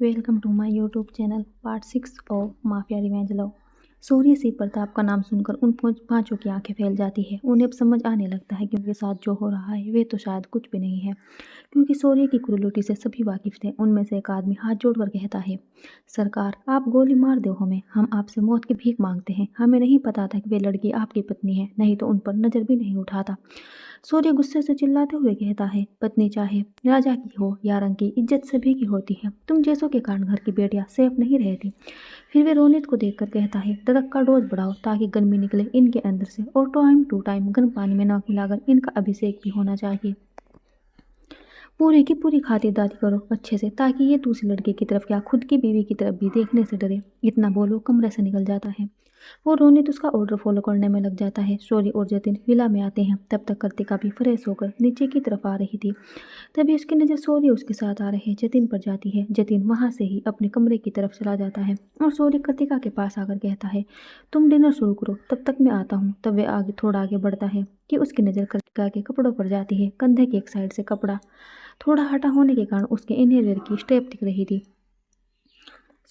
Welcome to my YouTube channel part 6 of mafia revenge love. Surya Singh Pratap का नाम सुनकर उन पांचों की आंखें फैल जाती है। उन्हें अब समझ आने लगता है कि उनके साथ जो हो रहा है वे तो शायद कुछ भी नहीं है, क्योंकि सूर्य की क्रूरता से सभी वाकिफ थे। उनमें से एक आदमी हाथ जोड़कर कहता है, सरकार आप गोली मार दो हमें, हम आपसे मौत की भीख मांगते हैं। हमें नहीं पता था कि वे लड़की आपकी पत्नी है, नहीं तो उन पर नजर भी नहीं उठाता। सूर्य गुस्से से चिल्लाते हुए कहता है, पत्नी चाहे राजा की हो या रंग की, इज्जत सभी की होती है। तुम जैसों के कारण घर की बेटियां सेफ नहीं रहती। फिर वे रोनित को देखकर कहता है, ड्रग का डोज बढ़ाओ ताकि गर्मी निकले इनके अंदर से, और टाइम टू टाइम गर्म पानी में नमक मिलाकर इनका अभिषेक भी होना चाहिए। पूरी की पूरी खातिरदारी करो अच्छे से, ताकि ये दूसरी लड़के की तरफ या खुद की बीवी की तरफ भी देखने से डरे। इतना बोलो कमरे से निकल जाता है। वो रोनित उसका ऑर्डर फॉलो करने में लग जाता है। शौर्य और जतिन विला में आते हैं। तब तक कृतिका भी फ्रेश होकर नीचे की तरफ आ रही थी। तभी उसकी नज़र शौर्य उसके साथ आ रहे जतिन पर जाती है। जतिन वहाँ से ही अपने कमरे की तरफ चला जाता है और शौर्य कृतिका के पास आकर कहता है, तुम डिनर शुरू करो, तब तक मैं आता हूँ। तब वे थोड़ा आगे बढ़ता है कि उसकी नज़र कृतिका के कपड़ों पर जाती है। कंधे की एक साइड से कपड़ा थोड़ा हटा होने के कारण उसके इनरवियर की स्टेप दिख रही थी।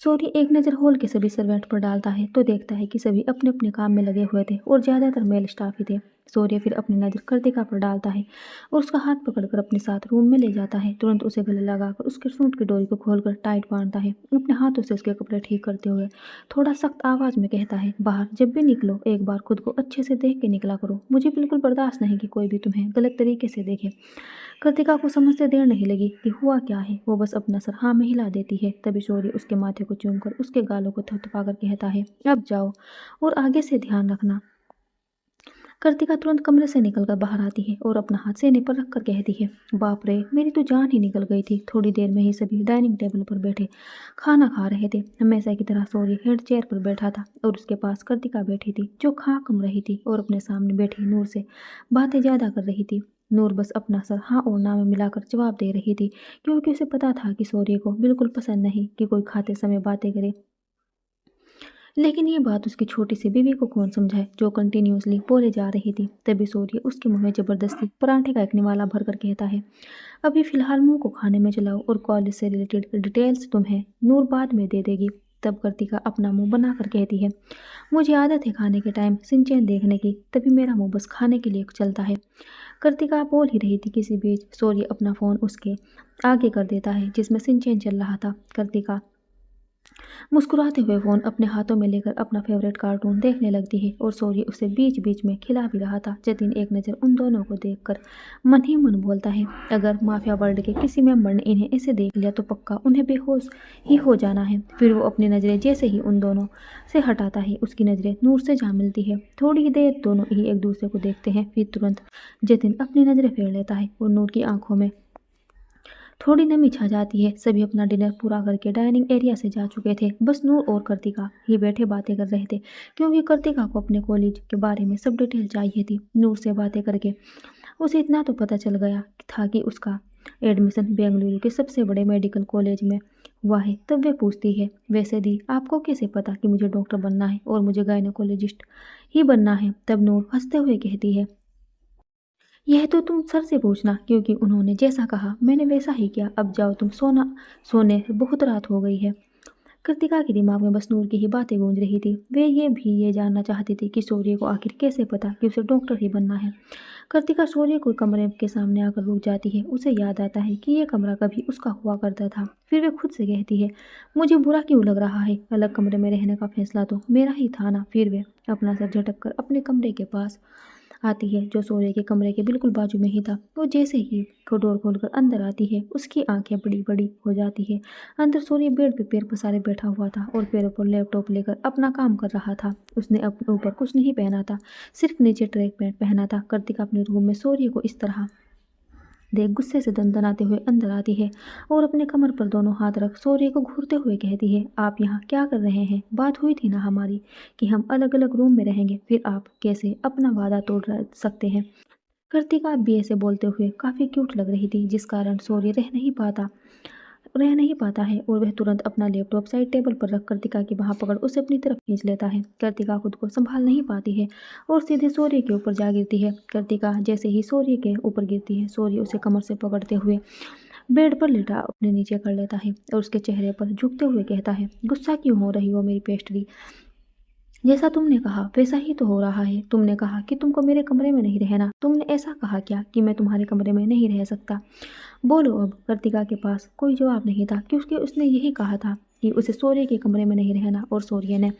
सूर्य एक नज़र हॉल के सभी सर्वेंट पर डालता है तो देखता है कि सभी अपने अपने काम में लगे हुए थे और ज़्यादातर मेल स्टाफ ही थे। सूर्य फिर अपनी नज़र कृतिका पर डालता है और उसका हाथ पकड़कर अपने साथ रूम में ले जाता है। तुरंत उसे गले लगाकर उसके सूट की डोरी को खोलकर टाइट बांधता है, अपने हाथों से उसके कपड़े ठीक करते हुए थोड़ा सख्त आवाज़ में कहता है, बाहर जब भी निकलो एक बार खुद को अच्छे से देख के निकला करो। मुझे बिल्कुल बर्दाश्त नहीं कि कोई भी तुम्हें गलत तरीके से देखे। कृतिका को समझते देर नहीं लगी कि हुआ क्या है। वो बस अपना सर हाँ में हिला देती है। तभी शौर्य उसके माथे को चूमकर उसके गालों को थपथपाकर कहता है, अब जाओ और आगे से ध्यान रखना। कृतिका तुरंत कमरे से निकलकर बाहर आती है और अपना हाथ सीने पर रखकर कहती है, बाप रे मेरी तो जान ही निकल गई थी। थोड़ी देर में ही सभी डाइनिंग टेबल पर बैठे खाना खा रहे थे। हमेशा की तरह शौर्य हेड चेयर पर बैठा था और उसके पास कृतिका बैठी थी, जो खा कम रही थी और अपने सामने बैठी नूर से बातें ज़्यादा कर रही थी। नूर बस अपना सर हाँ और ना में मिलाकर जवाब दे रही थी, क्योंकि उसे पता था कि शौर्य को बिल्कुल पसंद नहीं कि कोई खाते समय बातें करे। लेकिन ये बात उसकी छोटी सी बीवी को कौन समझाए, जो कंटिन्यूसली बोले जा रही थी। तभी सूर्य उसके मुंह में जबरदस्ती पराठे का एक निवाला भरकर कहता है, अभी फिलहाल मुंह को खाने में चलाओ और कॉलेज से रिलेटेड डिटेल्स तुम्हें नूर बाद में दे देगी। तब कृतिका अपना मुंह बनाकर कहती है, मुझे आदत है खाने के टाइम सिंचैन देखने की, तभी मेरा मुंह बस खाने के लिए चलता है। कृतिका बोल ही रही थी, किसी बीच सूर्य अपना फ़ोन उसके आगे कर देता है जिसमें सिंचैन चल रहा था। कृतिका मुस्कुराते हुए फ़ोन अपने हाथों में लेकर अपना फेवरेट कार्टून देखने लगती है और सूर्य उसे बीच बीच में खिला भी रहा था। जतिन एक नज़र उन दोनों को देखकर मन ही मन बोलता है, अगर माफिया वर्ल्ड के किसी मेंबर ने इन्हें ऐसे देख लिया तो पक्का उन्हें बेहोश ही हो जाना है। फिर वो अपनी नज़रें जैसे ही उन दोनों से हटाता है, उसकी नज़रें नूर से जा मिलती है। थोड़ी ही देर दोनों ही एक दूसरे को देखते हैं, फिर तुरंत जतिन अपनी नज़रें फेर लेता है और नूर की आंखों में थोड़ी नमी छा जाती है। सभी अपना डिनर पूरा करके डाइनिंग एरिया से जा चुके थे। बस नूर और कृतिका ही बैठे बातें कर रहे थे, क्योंकि कृतिका को अपने कॉलेज के बारे में सब डिटेल चाहिए थी। नूर से बातें करके उसे इतना तो पता चल गया था कि उसका एडमिशन बेंगलुरु के सबसे बड़े मेडिकल कॉलेज में हुआ है। तब वे पूछती है, वैसे दी आपको कैसे पता कि मुझे डॉक्टर बनना है और मुझे गायनोकोलॉजिस्ट ही बनना है। तब नूर हंसते हुए कहती है, यह तो तुम सर से पूछना, क्योंकि उन्होंने जैसा कहा मैंने वैसा ही किया। अब जाओ तुम सोने बहुत रात हो गई है। कृतिका के दिमाग में बस नूर की ही बातें गूंज रही थी। वे ये जानना चाहती थी कि शौर्य को आखिर कैसे पता कि उसे डॉक्टर ही बनना है। कृतिका शौर्य को कमरे के सामने आकर रुक जाती है। उसे याद आता है कि यह कमरा कभी उसका हुआ करता था। फिर वे खुद से कहती है, मुझे बुरा क्यों लग रहा है, अलग कमरे में रहने का फैसला तो मेरा ही था ना। फिर वे अपना सर झटक कर अपने कमरे के पास आती है, जो सूर्य के कमरे के बिल्कुल बाजू में ही था। वो जैसे ही डोर खोलकर अंदर आती है, उसकी आंखें बड़ी बड़ी हो जाती है। अंदर सूर्य बेड पे पैर पसारे बैठा हुआ था और पैरों पर लैपटॉप लेकर अपना काम कर रहा था। उसने अपने ऊपर कुछ नहीं पहना था, सिर्फ नीचे ट्रैक पैंट पहना था। कृतिका अपने रूम में सूर्य को इस तरह देख गुस्से से दनदनाते हुए अंदर आती है और अपने कमर पर दोनों हाथ रख सूर्य को घूरते हुए कहती है, आप यहाँ क्या कर रहे हैं? बात हुई थी ना हमारी कि हम अलग अलग रूम में रहेंगे, फिर आप कैसे अपना वादा तोड़ सकते हैं? कृतिका भी ऐसे बोलते हुए काफ़ी क्यूट लग रही थी, जिस कारण सूर्य रह नहीं पाता है और वह तुरंत अपना लैपटॉप साइड टेबल पर रख कृतिका की बाह पकड़ उसे अपनी तरफ खींच लेता है। कृतिका खुद को संभाल नहीं पाती है और सीधे सूर्य के ऊपर जा गिरती है। कृतिका जैसे ही सूर्य के ऊपर गिरती है, सूर्य उसे कमर से पकड़ते हुए बेड पर लेटा अपने नीचे कर लेता है और उसके चेहरे पर झुकते हुए कहता है, गुस्सा क्यों हो रही हो मेरी पेस्ट्री? जैसा तुमने कहा वैसा ही तो हो रहा है। तुमने कहा कि तुमको मेरे कमरे में नहीं रहना। तुमने ऐसा कहा क्या कि मैं तुम्हारे कमरे में नहीं रह सकता? बोलो अब। कृतिका के पास कोई जवाब नहीं था क्योंकि उसने यही कहा था कि उसे सूर्य के कमरे में नहीं रहना, और सूर्य ने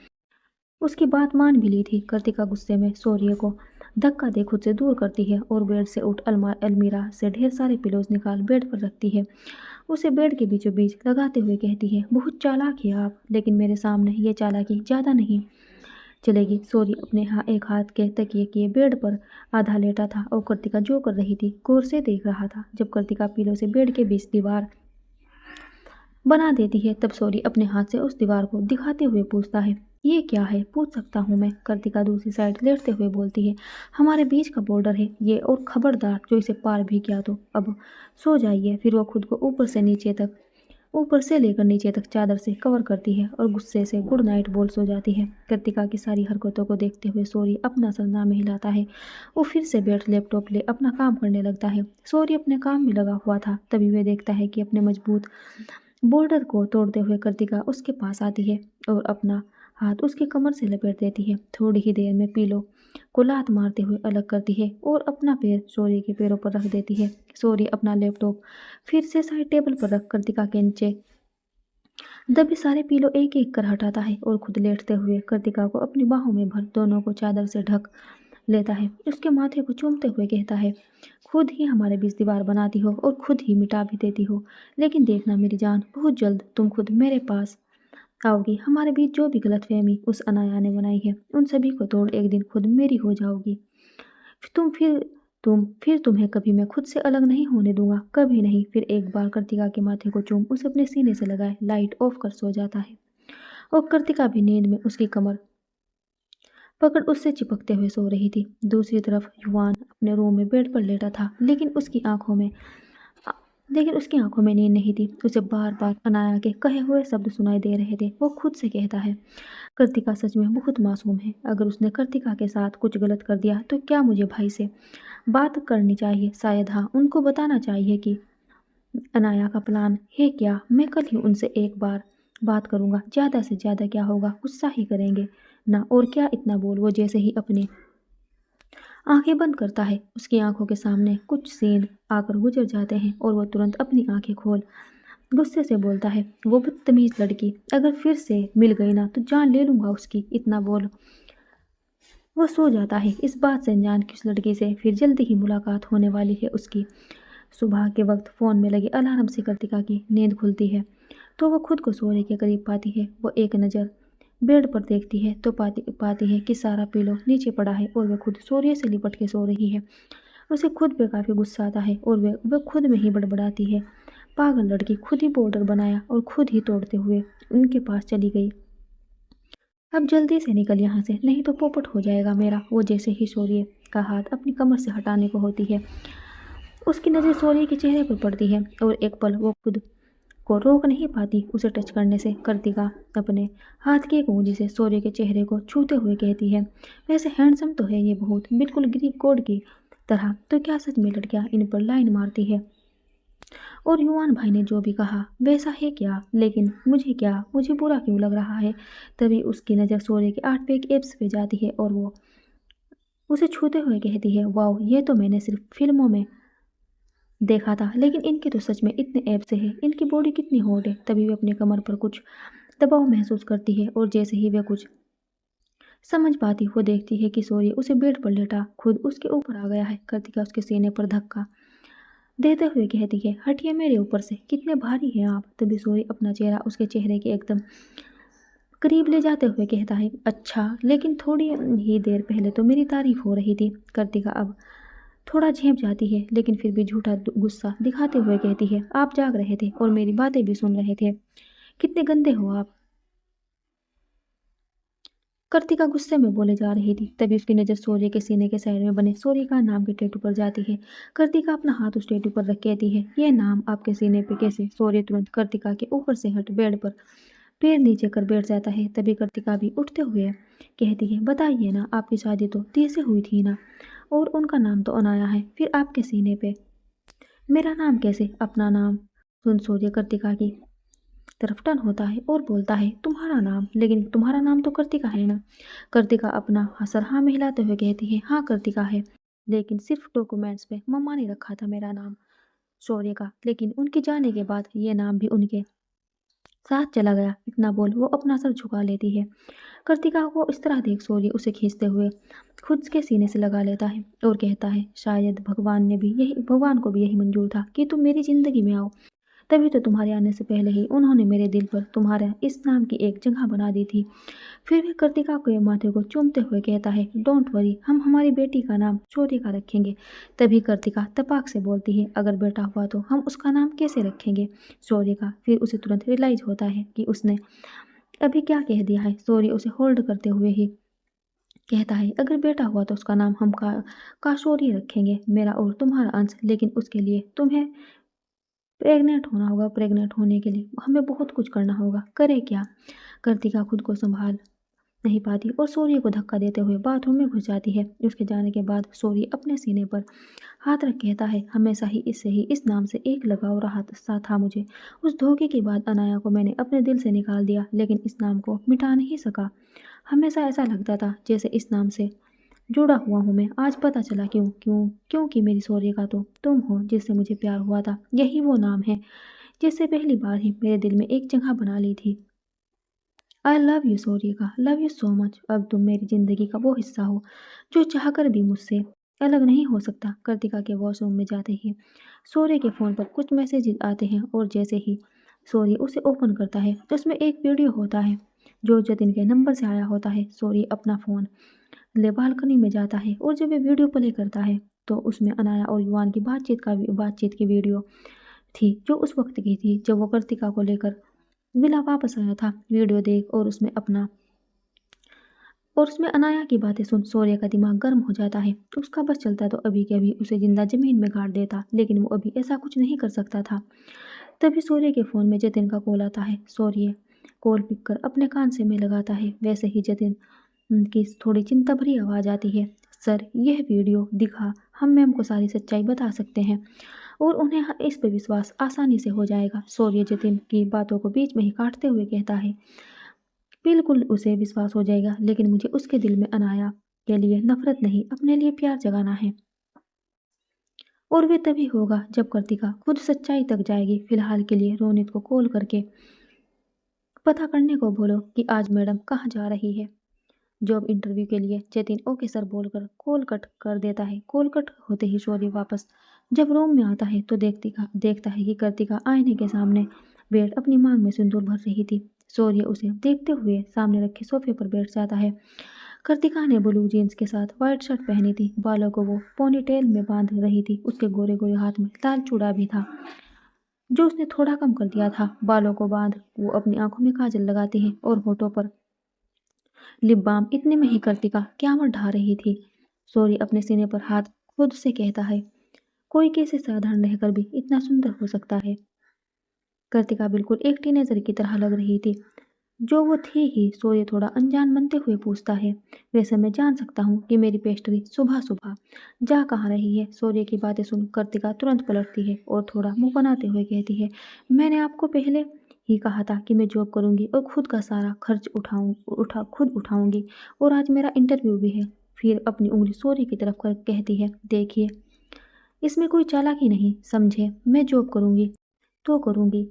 उसकी बात मान भी ली थी। कृतिका गुस्से में सूर्य को धक्का दे खुद से दूर करती है और बेड से उठ अलमीरा से ढेर सारे पिलोज निकाल बेड पर रखती है। उसे बेड के बीचों बीच लगाते हुए कहती है, बहुत चालाक है आप, लेकिन मेरे सामने ये चालाकी ज़्यादा नहीं चलेगी। सूर्य अपने एक हाथ के तकिए के बेड पर आधा लेटा था और कृतिका जो कर रही थी गौर से देख रहा था। जब कृतिका पीलों से बेड के बीच दीवार बना देती है तब सूर्य अपने हाथ से उस दीवार को दिखाते हुए पूछता है, ये क्या है? पूछ सकता हूँ मैं? कृतिका दूसरी साइड लेटते हुए बोलती है, हमारे बीच का बॉर्डर है ये, और खबरदार जो इसे पार भी किया तो अब सो जाइए। फिर वो खुद को ऊपर से लेकर नीचे तक चादर से कवर करती है और गुस्से से गुड नाइट बोल सो जाती है। कृतिका की सारी हरकतों को देखते हुए सूर्य अपना सर में हिलाता है। वो फिर से बैठ लैपटॉप ले अपना काम करने लगता है। सूर्य अपने काम में लगा हुआ था, तभी वह देखता है कि अपने मजबूत बॉर्डर को तोड़ते हुए कृतिका उसके पास आती है और अपना हाथ उसकी कमर से लपेट देती है। थोड़ी ही देर में पीलो को लात मारते हुए अलग करती है और अपना पैर सूर्य के पैरों पर रख देती है। सूर्य अपना लैपटॉप फिर से साइड टेबल पर रख कृतिका के नीचे दबे सारे पीलो एक एक कर हटाता है और खुद लेटते हुए कृतिका को अपनी बाहों में भर दोनों को चादर से ढक लेता है। उसके माथे को चूमते हुए कहता है, खुद ही हमारे बीच दीवार बनाती हो और खुद ही मिटा भी देती हो, लेकिन देखना मेरी जान, बहुत जल्द तुम खुद मेरे पास आओगी। हमारे बीच जो भी गलतफहमी उस अनाया ने बनाई है उन सभी को तोड़ एक दिन खुद मेरी हो जाओगी। तुम फिर फिर तुम्हें कभी मैं खुद से अलग नहीं होने दूंगा, कभी नहीं। फिर एक बार कृतिका के माथे को चूम उसे अपने सीने से लगाए लाइट ऑफ कर सो जाता है और कृतिका भी नींद में उसकी कमर पकड़ उससे चिपकते हुए सो रही थी। दूसरी तरफ युवान अपने रूम में बेड पर लेटा था, लेकिन उसकी आंखों में नींद नहीं थी। उसे बार बार अनाया के कहे हुए शब्द सुनाई दे रहे थे। वो खुद से कहता है, कृतिका सच में बहुत मासूम है। अगर उसने कृतिका के साथ कुछ गलत कर दिया तो क्या मुझे भाई से बात करनी चाहिए? शायद हाँ, उनको बताना चाहिए कि अनाया का प्लान है क्या। मैं कल ही उनसे एक बार बात करूंगा, ज़्यादा से ज़्यादा क्या होगा, गुस्सा ही करेंगे ना, और क्या इतना बोल। वो जैसे ही अपनी आंखें बंद करता है उसकी आंखों के सामने कुछ सीन आकर गुजर जाते हैं और वो तुरंत अपनी आंखें खोल गुस्से से बोलता है, वो बदतमीज लड़की अगर फिर से मिल गई ना तो जान ले लूंगा उसकी। इतना बोल वो सो जाता है, इस बात से अनजान कि उस लड़की से फिर जल्दी ही मुलाकात होने वाली है उसकी। सुबह के वक्त फ़ोन में लगे अलार्म से कृतिका की नींद खुलती है तो वो खुद को सूर्य के करीब पाती है। वो एक नज़र बेड पर देखती है तो पाती है कि सारा पिलो नीचे पड़ा है और वह खुद सूर्य से लिपट के सो रही है। उसे खुद पे काफ़ी गुस्सा आता है और वह खुद में ही बड़बड़ाती है, पागल लड़की, खुद ही बॉर्डर बनाया और खुद ही तोड़ते हुए उनके पास चली गई। अब जल्दी से निकल यहाँ से, नहीं तो पोपट हो जाएगा मेरा। वो जैसे ही सूर्य का हाथ अपनी कमर से हटाने को होती है उसकी नज़र सूर्य के चेहरे पर पड़ती है और एक पल वो खुद को रोक नहीं पाती उसे टच करने से। कृतिका अपने हाथ की एक उंगली से सूर्य के चेहरे को छूते हुए कहती है, वैसे हैंडसम तो है ये बहुत, बिल्कुल ग्रीक गॉड की तरह। तो क्या सच में लड़कियां इन पर लाइन मारती है? और युवान भाई ने जो भी कहा वैसा है क्या? लेकिन मुझे क्या, मुझे बुरा क्यों लग रहा है? तभी उसकी नज़र सूर्य के 8 पैक एब्स पे जाती है और वो उसे छूते हुए कहती है, वाओ, ये तो मैंने सिर्फ फिल्मों में देखा था, लेकिन इनके तो सच में इतने ऐप से है, इनकी बॉडी कितनी हॉट है। तभी वे अपनी कमर पर कुछ दबाव महसूस करती है और जैसे ही वह कुछ समझ पाती वो देखती है कि सूर्य उसे बेड पर लेटा खुद उसके ऊपर आ गया है। कृतिका उसके सीने पर धक्का देते हुए कहती है, हटिए मेरे ऊपर से, कितने भारी हैं आप। तभी सूर्य अपना चेहरा उसके चेहरे के एकदम करीब ले जाते हुए कहता है, अच्छा, लेकिन थोड़ी ही देर पहले तो मेरी तारीफ हो रही थी। कृतिका अब थोड़ा झेंप जाती है लेकिन फिर भी झूठा गुस्सा दिखाते हुए कहती है, आप जाग रहे थे और मेरी बातें भी सुन रहे थे, कितने गंदे हो आप। कृतिका गुस्से में बोले जा रही थी तभी उसकी नज़र सूर्य के सीने के साइड में बने सूर्य का नाम के टैटू पर जाती है। कृतिका अपना हाथ उस टैटू पर रख कहती है, ये नाम आपके सीने पे कैसे? सूर्य तुरंत कृतिका के ऊपर से हट बेड पर पैर नीचे कर बैठ जाता है। तभी कृतिका भी उठते हुए कहती है, बताइए ना, आपकी शादी तो 30 से हुई थी ना, और उनका नाम तो अनाया है, फिर आपके सीने पे मेरा नाम कैसे? अपना नाम सुन सूर्य कृतिका की तरफ टर्न होता है और बोलता है, तुम्हारा नाम? लेकिन तुम्हारा नाम तो कृतिका है ना? कृतिका अपना सर हाँ में हिलाते हुए कहती है, हाँ कृतिका है, लेकिन सिर्फ डॉक्यूमेंट्स पे मम्मा ने रखा था मेरा नाम शौर्य का, लेकिन उनके जाने के बाद ये नाम भी उनके साथ चला गया। इतना बोल वो अपना सर झुका लेती है। कृतिका को इस तरह देख सूर्य उसे खींचते हुए खुद के सीने से लगा लेता है और कहता है, शायद भगवान को भी यही मंजूर था कि तुम मेरी जिंदगी में आओ। तभी तो तुम्हारे आने से पहले ही उन्होंने मेरे दिल पर तुम्हारा इस नाम की एक जगह बना दी थी। फिर भी कृतिका के माथे को चूमते हुए कहता है, डोंट वरी, हम हमारी बेटी का नाम शौर्य का रखेंगे। तभी कृतिका तपाक से बोलती है, अगर बेटा हुआ तो हम उसका नाम कैसे रखेंगे? शौर्य का। फिर उसे तुरंत रियलाइज होता है कि उसने अभी क्या कह दिया है। शौर्य उसे होल्ड करते हुए ही कहता है, अगर बेटा हुआ तो उसका नाम हम काशौर्य रखेंगे, मेरा और तुम्हारा अंश। लेकिन उसके लिए तुम्हें प्रेग्नेंट होना होगा। प्रेग्नेंट होने के लिए हमें बहुत कुछ करना होगा। करे क्या? कृतिका खुद को संभाल नहीं पाती और शौर्य को धक्का देते हुए बाथरूम में घुस जाती है। उसके जाने के बाद शौर्य अपने सीने पर हाथ रख कहता है, हमेशा ही इस नाम से एक लगाव रहा सा था मुझे। उस धोखे के बाद अनाया को मैंने अपने दिल से निकाल दिया, लेकिन इस नाम को मिटा नहीं सका। हमेशा ऐसा लगता था जैसे इस नाम से जुड़ा हुआ हूँ मैं। आज पता चला क्यों क्यों क्योंकि मेरी शौर्य का तो तुम हो, जिससे मुझे प्यार हुआ था। यही वो नाम है जिससे पहली बार ही मेरे दिल में एक जगह बना ली थी। आई लव यू शौर्यका, लव यू सो मच। अब तुम मेरी जिंदगी का वो हिस्सा हो जो चाहकर भी मुझसे अलग नहीं हो सकता। कृतिका के वॉशरूम में जाते ही शौर्य के फ़ोन पर कुछ मैसेज आते हैं और जैसे ही शौर्य उसे ओपन करता है तो उसमें एक वीडियो होता है जो जतिन के नंबर से आया होता है। शौर्य अपना फ़ोन ले बालकनी में जाता है और जब वे वीडियो प्ले करता है तो उसमें अनाया और युवान की बातचीत की वीडियो थी, जो उस वक्त की थी जब वो कृतिका को लेकर विला वापस आया था। वीडियो देख और उसमें अनाया की बातें सुन शौर्य का दिमाग गर्म हो जाता है। उसका बस चलता तो अभी के अभी उसे जिंदा जमीन में गाड़ देता, लेकिन वो अभी ऐसा कुछ नहीं कर सकता था। तभी शौर्य के फ़ोन में जतिन का कॉल आता है। शौर्य कॉल पिक कर अपने कान से में लगाता है। वैसे ही जतिन की थोड़ी चिंता भरी आवाज़ आती है, सर यह वीडियो दिखा, हम मैम को सारी सच्चाई बता सकते हैं और उन्हें इस पर विश्वास आसानी से हो जाएगा। शौर्य जतिन की बातों को बीच में ही काटते हुए कहता है, बिल्कुल उसे विश्वास हो जाएगा, लेकिन मुझे उसके दिल में अनाया के लिए नफरत नहीं, अपने लिए प्यार जगाना है। और वे तभी होगा जब कृतिका खुद सच्चाई तक जाएगी। फिलहाल के लिए रोनित को कॉल करके पता करने को बोलो कि आज मैडम कहाँ जा रही है जॉब इंटरव्यू के लिए। जतिन ओके सर बोलकर कॉल कट कर देता है। कॉल कट होते ही शौर्य वापस जब रूम में आता है तो देखता है कि कृतिका आईने के सामने बैठ अपनी मांग में सिंदूर भर रही थी। शौर्य उसे देखते हुए सामने रखे सोफे पर बैठ जाता है। कृतिका ने ब्लू जीन्स के साथ व्हाइट शर्ट पहनी थी। बालों को वो पोनीटेल में बांध रही थी। उसके गोरे गोरे हाथ में लाल चूड़ा भी था जो उसने थोड़ा कम कर दिया था। बालों को बांध वो अपनी आंखों में काजल लगाती है और होठों पर लिप बाम। इतने में ही कृतिका क्यामत ढा रही थी। शौर्य अपने सीने पर हाथ खुद से कहता है, कोई कैसे साधारण रहकर भी इतना सुंदर हो सकता है। कृतिका बिल्कुल एक टीनेजर की तरह लग रही थी, जो वो थी ही। शौर्य थोड़ा अनजान बनते हुए पूछता है, वैसे मैं जान सकता हूँ कि मेरी पेस्ट्री सुबह सुबह जा कहाँ रही है? शौर्य की बातें सुन कृतिका तुरंत पलटती है और थोड़ा मुंह बनाते हुए कहती है, मैंने आपको पहले ही कहा था कि मैं जॉब करूंगी और खुद का सारा खर्च खुद उठाऊंगी, और आज मेरा इंटरव्यू भी है। फिर अपनी उंगली शौर्य की तरफ कर कहती है, देखिए इसमें कोई चालाकी नहीं, समझे? मैं जॉब करूंगी तो करूंगी।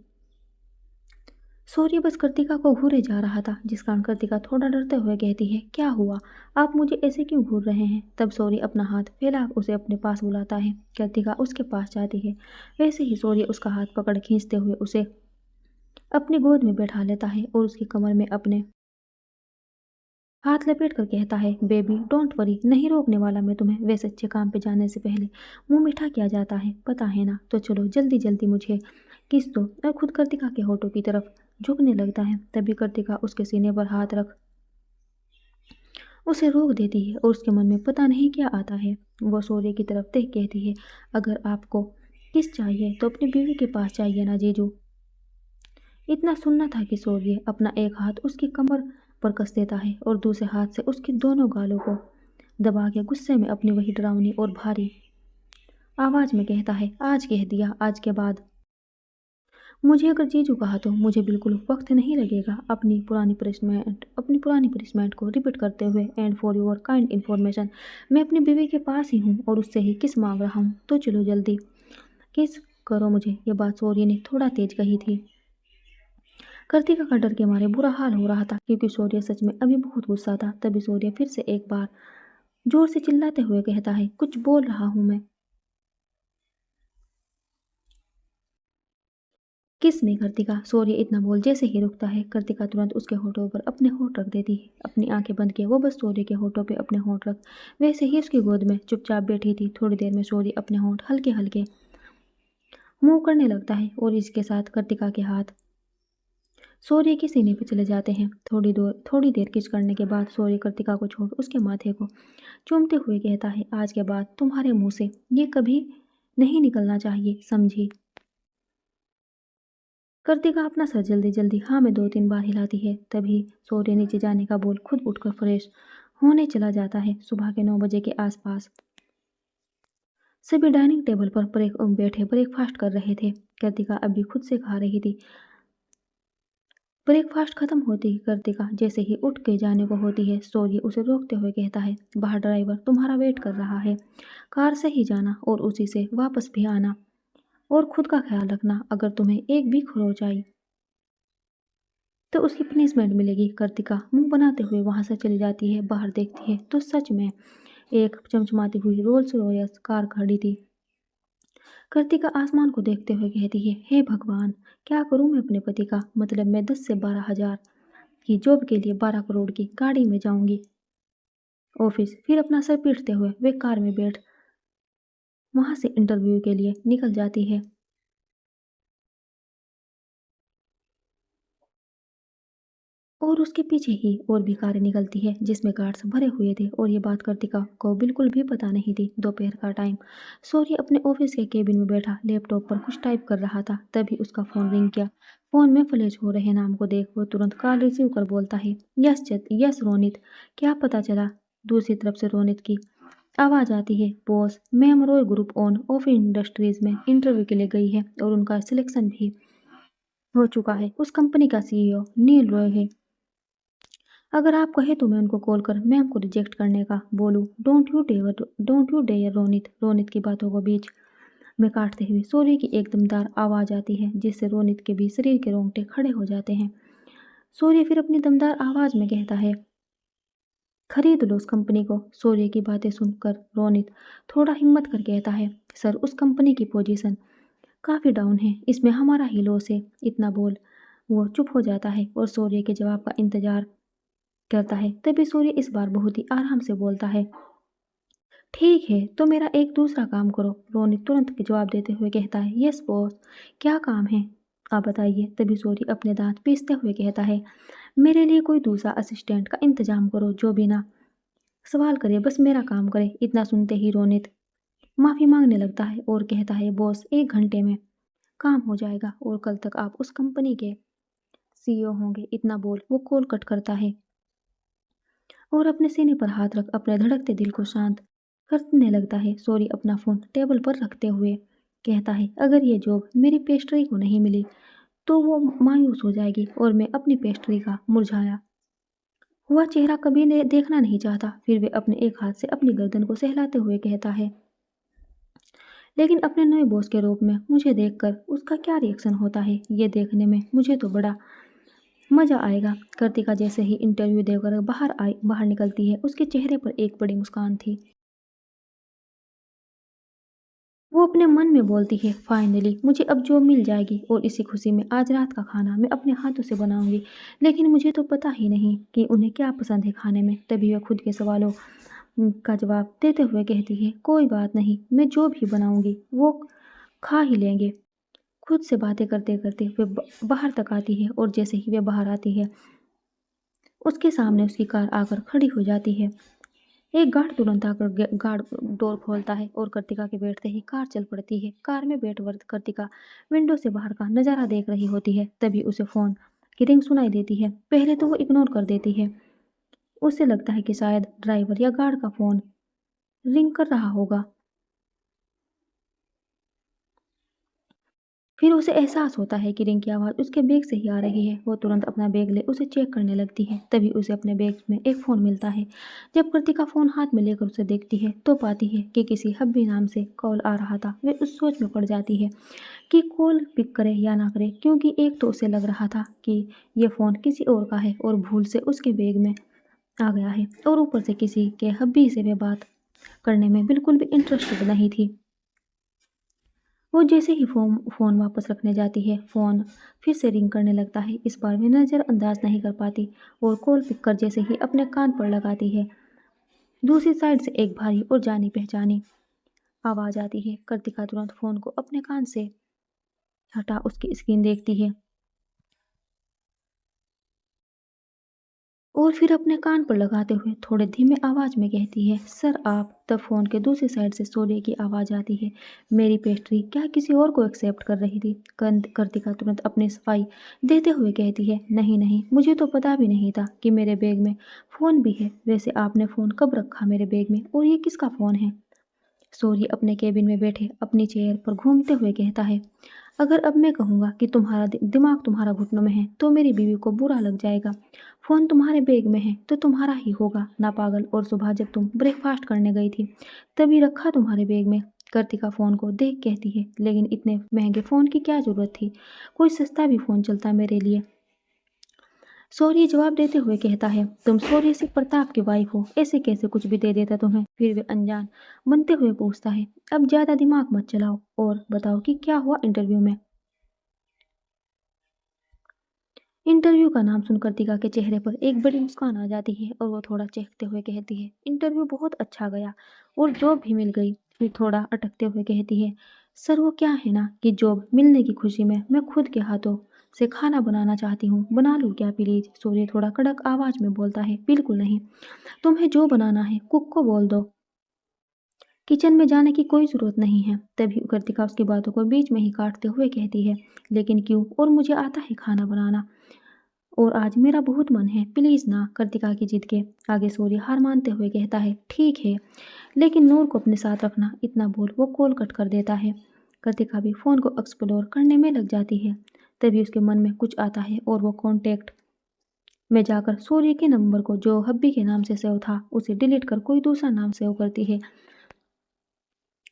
शौर्य बस कृतिका को घूरे जा रहा था, जिस कारण कृतिका थोड़ा डरते हुए कहती है, क्या हुआ? आप मुझे ऐसे क्यों घूर रहे हैं? तब शौर्य अपना हाथ फैला उसे अपने पास बुलाता है। कृतिका उसके पास जाती है। वैसे ही शौर्य उसका हाथ पकड़ खींचते हुए उसे अपनी गोद में बैठा लेता है और उसकी कमर में अपने हाथ लपेट कर कहता है, बेबी डोंट वरी, नहीं रोकने वाला मैं तुम्हें। वैसे अच्छे काम पे जाने से पहले मुंह मीठा किया जाता है, पता है ना? तो चलो जल्दी जल्दी मुझे किस दो। और खुद कृतिका के होठों की तरफ झुकने लगता है। तभी कृतिका उसके सीने पर हाथ रख उसे रोक देती है और उसके मन में पता नहीं क्या आता है। वो शौर्य की तरफ देख कहती है, अगर आपको किस चाहिए तो अपनी बीवी के पास चाहिए ना जीजू। इतना सुनना था कि शौर्य अपना एक हाथ उसकी कमर पर कस देता है और दूसरे हाथ से उसके दोनों गालों को दबा के गुस्से में अपनी वही डरावनी और भारी आवाज में कहता है, आज कह दिया, आज के बाद मुझे अगर जीजू कहा तो मुझे बिल्कुल वक्त नहीं लगेगा अपनी पुरानी पनिशमेंट को रिपीट करते हुए। And for your kind information, मैं अपनी बीवी के पास ही हूँ और उससे ही किस मांग रहा हूँ, तो चलो जल्दी किस करो मुझे। यह बात शौर्य ने थोड़ा तेज कही थी। कृतिका का डर के मारे बुरा हाल हो रहा था क्योंकि शौर्य सच में अभी बहुत गुस्सा था। तभी शौर्य फिर से एक बार जोर से चिल्लाते हुए कहता है, कुछ बोल रहा हूँ मैं। किस ने कृतिका? शौर्य इतना बोल जैसे ही रुकता है, कृतिका तुरंत उसके होठों पर अपने होठ रख देती है। अपनी आंखें बंद किए वो बस शौर्य के होठों पे अपने होठ रख वैसे ही उसकी गोद में चुपचाप बैठी थी। थोड़ी देर में शौर्य अपने होठ हल्के हल्के मुंह करने लगता है और इसके साथ कृतिका के हाथ शौर्य के सीने पे चले जाते हैं। थोड़ी देर किच करने के बाद शौर्य कृतिका को छोड़ उसके माथे को चूमते हुए कहता है, आज के बाद तुम्हारे मुंह से ये कभी नहीं निकलना चाहिए, समझी? कृतिका अपना सर जल्दी जल्दी हाँ में 2-3 बार हिलाती है। तभी शौर्य नीचे जाने का बोल खुद उठकर फ्रेश होने चला जाता है। सुबह के 9 बजे के आसपास सभी डाइनिंग टेबल पर बैठे ब्रेकफास्ट कर रहे थे। कृतिका अभी खुद से खा रही थी। ब्रेकफास्ट खत्म होते ही कृतिका जैसे ही उठ के जाने को होती है, शौर्य उसे रोकते हुए कहता है, बाहर ड्राइवर तुम्हारा वेट कर रहा है, कार से ही जाना और उसी से वापस भी आना, और खुद का ख्याल रखना। अगर तुम्हें एक भी खरोच आई तो उसकी पनिशमेंट मिलेगी। कृतिका मुंह बनाते हुए वहां से चली जाती है। बाहर देखती है तो सच में एक चमचमाती हुई रोल्स रॉयस कार खड़ी थी। कृतिका आसमान को देखते हुए कहती है, हे भगवान, क्या करूं मैं अपने पति का? मतलब मैं 10 से 12 हजार की जॉब के लिए 12 करोड़ की गाड़ी में जाऊंगी ऑफिस। फिर अपना सर पीटते हुए वे कार में बैठ वहां से इंटरव्यू के लिए निकल जाती है। और उसके पीछे ही और भी कारें निकलती है जिसमें गार्ड्स भरे हुए थे। और ये बात कृतिका को बिल्कुल भी पता नहीं थी। दोपहर का टाइम, सूर्य अपने ऑफिस के केबिन में बैठा लैपटॉप पर कुछ टाइप कर रहा था। तभी उसका फोन रिंग किया। फोन में फ्लैश हो रहे नाम को देख वो तुरंत कॉल रिसीव कर बोलता है, यस रोनित, क्या पता चला? दूसरी तरफ से रोनित की आवाज आती है, boss, ma'am Roy group on off industries में इंटरव्यू के लिए गई है और उनका सिलेक्शन भी हो चुका है। उस कंपनी का सीईओ नील रॉय है। अगर आप कहें तो मैं उनको कॉल कर मैम को रिजेक्ट करने का बोलूं। Don't you dare Ronit. Ronit की बातों को बीच में काटते हुए सूर्य की एक दमदार आवाज आती है जिससे रोनित के भी शरीर के रोंगटे खड़े हो जाते हैं। सूर्य फिर अपनी दमदार आवाज में कहता है, खरीद लो उस कंपनी को। सूर्य की बातें सुनकर रोनित थोड़ा हिम्मत कर कहता है, सर उस कंपनी की पोजीशन काफी डाउन है, इसमें हमारा ही लॉस है। इतना बोल वो चुप हो जाता है और सूर्य के जवाब का इंतजार करता है। तभी सूर्य इस बार बहुत ही आराम से बोलता है, ठीक है तो मेरा एक दूसरा काम करो। रोनित तुरंत जवाब देते हुए कहता है, यस बॉस, क्या काम है आप बताइए। तभी सूर्य अपने दांत पीसते हुए कहता है, मेरे लिए कोई दूसरा असिस्टेंट का इंतजाम करो जो बिना सवाल करे बस मेरा काम करे। इतना सुनते ही रोनित माफी मांगने लगता है और कहता है, बॉस 1 घंटे में काम हो जाएगा और कल तक आप उस कंपनी के सीईओ होंगे। इतना बोल वो कॉल कट करता है और अपने सीने पर हाथ रख अपने धड़कते दिल को शांत करने लगता है। सॉरी अपना फ़ोन टेबल पर रखते हुए कहता है, अगर ये जॉब मेरी पेस्ट्री को नहीं मिली तो वो मायूस हो जाएगी और मैं अपनी पेस्ट्री का मुरझाया हुआ चेहरा कभी देखना नहीं चाहता। फिर वे अपने एक हाथ से अपनी गर्दन को सहलाते हुए कहता है, लेकिन अपने नए बॉस के रूप में मुझे देखकर उसका क्या रिएक्शन होता है, ये देखने में मुझे तो बड़ा मजा आएगा। कृतिका जैसे ही इंटरव्यू देकर बाहर निकलती है, उसके चेहरे पर एक बड़ी मुस्कान थी। वो अपने मन में बोलती है, फाइनली मुझे अब जॉब मिल जाएगी और इसी खुशी में आज रात का खाना मैं अपने हाथों से बनाऊंगी। लेकिन मुझे तो पता ही नहीं कि उन्हें क्या पसंद है खाने में। तभी वह खुद के सवालों का जवाब देते हुए कहती है, कोई बात नहीं, मैं जो भी बनाऊंगी वो खा ही लेंगे। खुद से बातें करते करते वे बाहर तक आती है और जैसे ही वे बाहर आती है उसके सामने उसकी कार आकर खड़ी हो जाती है। एक गार्ड तुरंत आकर गार्ड डोर खोलता है और कृतिका के बैठते ही कार चल पड़ती है। कार में बैठ कर कृतिका विंडो से बाहर का नजारा देख रही होती है। तभी उसे फोन की रिंग सुनाई देती है। पहले तो वो इग्नोर कर देती है। उसे लगता है कि शायद ड्राइवर या गार्ड का फोन रिंग कर रहा होगा। फिर उसे एहसास होता है कि रिंग की आवाज़ उसके बैग से ही आ रही है। वो तुरंत अपना बैग ले उसे चेक करने लगती है। तभी उसे अपने बैग में एक फ़ोन मिलता है। जब कृतिका फ़ोन हाथ में लेकर उसे देखती है तो पाती है कि किसी हब्बी नाम से कॉल आ रहा था। वे उस सोच में पड़ जाती है कि कॉल पिक करे या ना करे, क्योंकि एक तो उसे लग रहा था कि ये फ़ोन किसी और का है और भूल से उसके बैग में आ गया है, और ऊपर से किसी के हब्बी से वे बात करने में बिल्कुल भी इंटरेस्टेड नहीं थी। वो जैसे ही फ़ोन वापस रखने जाती है, फ़ोन फिर से रिंग करने लगता है। इस बार वे नज़रअंदाज नहीं कर पाती और कॉल पिक कर जैसे ही अपने कान पर लगाती है, दूसरी साइड से एक भारी और जानी पहचानी आवाज़ आती है। कृतिका तुरंत फ़ोन को अपने कान से हटा उसकी स्क्रीन देखती है और फिर अपने कान पर लगाते हुए थोड़े धीमे आवाज़ में कहती है, सर आप। तब फ़ोन के दूसरी साइड से सोने की आवाज़ आती है, मेरी पेस्ट्री क्या किसी और को एक्सेप्ट कर रही थी? कृतिका तुरंत अपनी सफाई देते हुए कहती है, नहीं नहीं, मुझे तो पता भी नहीं था कि मेरे बैग में फ़ोन भी है। वैसे आपने फ़ोन कब रखा मेरे बैग में, और ये किसका फ़ोन है? सूर्य अपने केबिन में बैठे अपनी चेयर पर घूमते हुए कहता है, अगर अब मैं कहूँगा कि तुम्हारा दिमाग तुम्हारा घुटनों में है तो मेरी बीवी को बुरा लग जाएगा। फ़ोन तुम्हारे बैग में है तो तुम्हारा ही होगा ना पागल। और सुबह जब तुम ब्रेकफास्ट करने गई थी तभी रखा तुम्हारे बैग में। कृतिका फ़ोन को देख कहती है, लेकिन इतने महंगे फ़ोन की क्या ज़रूरत थी, कोई सस्ता भी फ़ोन चलता मेरे लिए। शौर्य जवाब देते हुए कहता है, तुम शौर्य सिंह प्रताप की वाइफ हो, ऐसे कैसे कुछ भी दे देता तुम्हें? फिर वे अनजान बनते हुए पूछता है, अब ज़्यादा दिमाग मत चलाओ और बताओ कि क्या हुआ इंटरव्यू में। इंटरव्यू का नाम सुन कृतिका के चेहरे पर एक बड़ी मुस्कान आ जाती है और वो थोड़ा चहकते हुए कहती है, इंटरव्यू बहुत अच्छा गया और जॉब भी मिल गई। फिर थोड़ा अटकते हुए कहती है, सर वो क्या है ना कि जॉब मिलने की खुशी में मैं खुद के हाथों से खाना बनाना चाहती हूँ, बना लूँ क्या प्लीज़? सूर्य थोड़ा कड़क आवाज़ में बोलता है, बिल्कुल नहीं, तुम्हें जो बनाना है कुक को बोल दो, किचन में जाने की कोई ज़रूरत नहीं है। तभी कृतिका उसकी बातों को बीच में ही काटते हुए कहती है, लेकिन क्यों, और मुझे आता है खाना बनाना और आज मेरा बहुत मन है, प्लीज़ ना। कृतिका की जिद के आगे सूर्य हार मानते हुए कहता है, ठीक है, लेकिन नूर को अपने साथ रखना। इतना बोल वो कॉल कट कर देता है। कृतिका भी फ़ोन को एक्सप्लोर करने में लग जाती है। तभी उसके मन में कुछ आता है और वो कॉन्टैक्ट में जाकर सूर्य के नंबर को, जो हब्बी के नाम से सेव था, उसे डिलीट कर कोई दूसरा नाम सेव करती है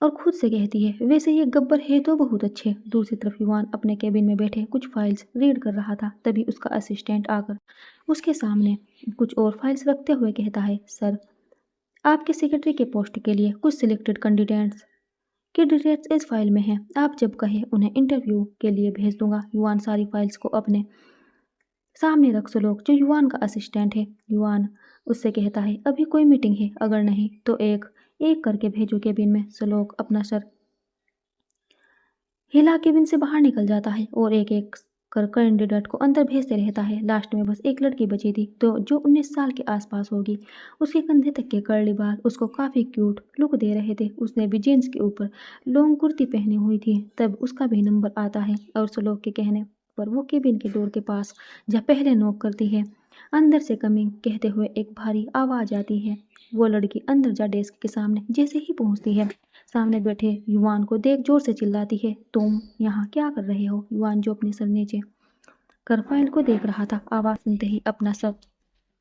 और खुद से कहती है, वैसे ये गब्बर है तो बहुत अच्छे। दूसरी तरफ युवान अपने केबिन में बैठे कुछ फाइल्स रीड कर रहा था। तभी उसका असिस्टेंट आकर उसके सामने कुछ और फाइल्स रखते हुए कहता है, सर आपके सेक्रेटरी के पोस्ट के लिए कुछ सिलेक्टेड कैंडिडेट्स की डिटेल्स इस फाइल में है, आप जब कहें उन्हें इंटरव्यू के लिए भेज दूंगा। युवान सारी फाइल्स को अपने सामने रख सलोक, जो युवान का असिस्टेंट है, युवान उससे कहता है, अभी कोई मीटिंग है, अगर नहीं तो एक एक करके भेजो केबिन में। सलोक अपना सर हिला केबिन से बाहर निकल जाता है और एक एक कर कैंडिडेट को अंदर भेजते रहता है। लास्ट में बस एक लड़की बची थी तो जो 19 साल के आसपास होगी। उसके कंधे तक के कर्ली बाल उसको काफ़ी क्यूट लुक दे रहे थे। उसने भी जीन्स के ऊपर लॉन्ग कुर्ती पहनी हुई थी। तब उसका भी नंबर आता है और सलोक के कहने पर वो केबिन के डोर के पास जहाँ पहले नॉक करती है, अंदर से कमिंग कहते हुए एक भारी आवाज़ आती है। वो लड़की अंदर जा डेस्क के सामने जैसे ही पहुंचती है, सामने बैठे युवान को देख जोर से चिल्लाती है, तुम यहाँ क्या कर रहे हो? युवान जो अपने सर नीचे कर फाइल को देख रहा था, आवाज़ सुनते ही अपना सर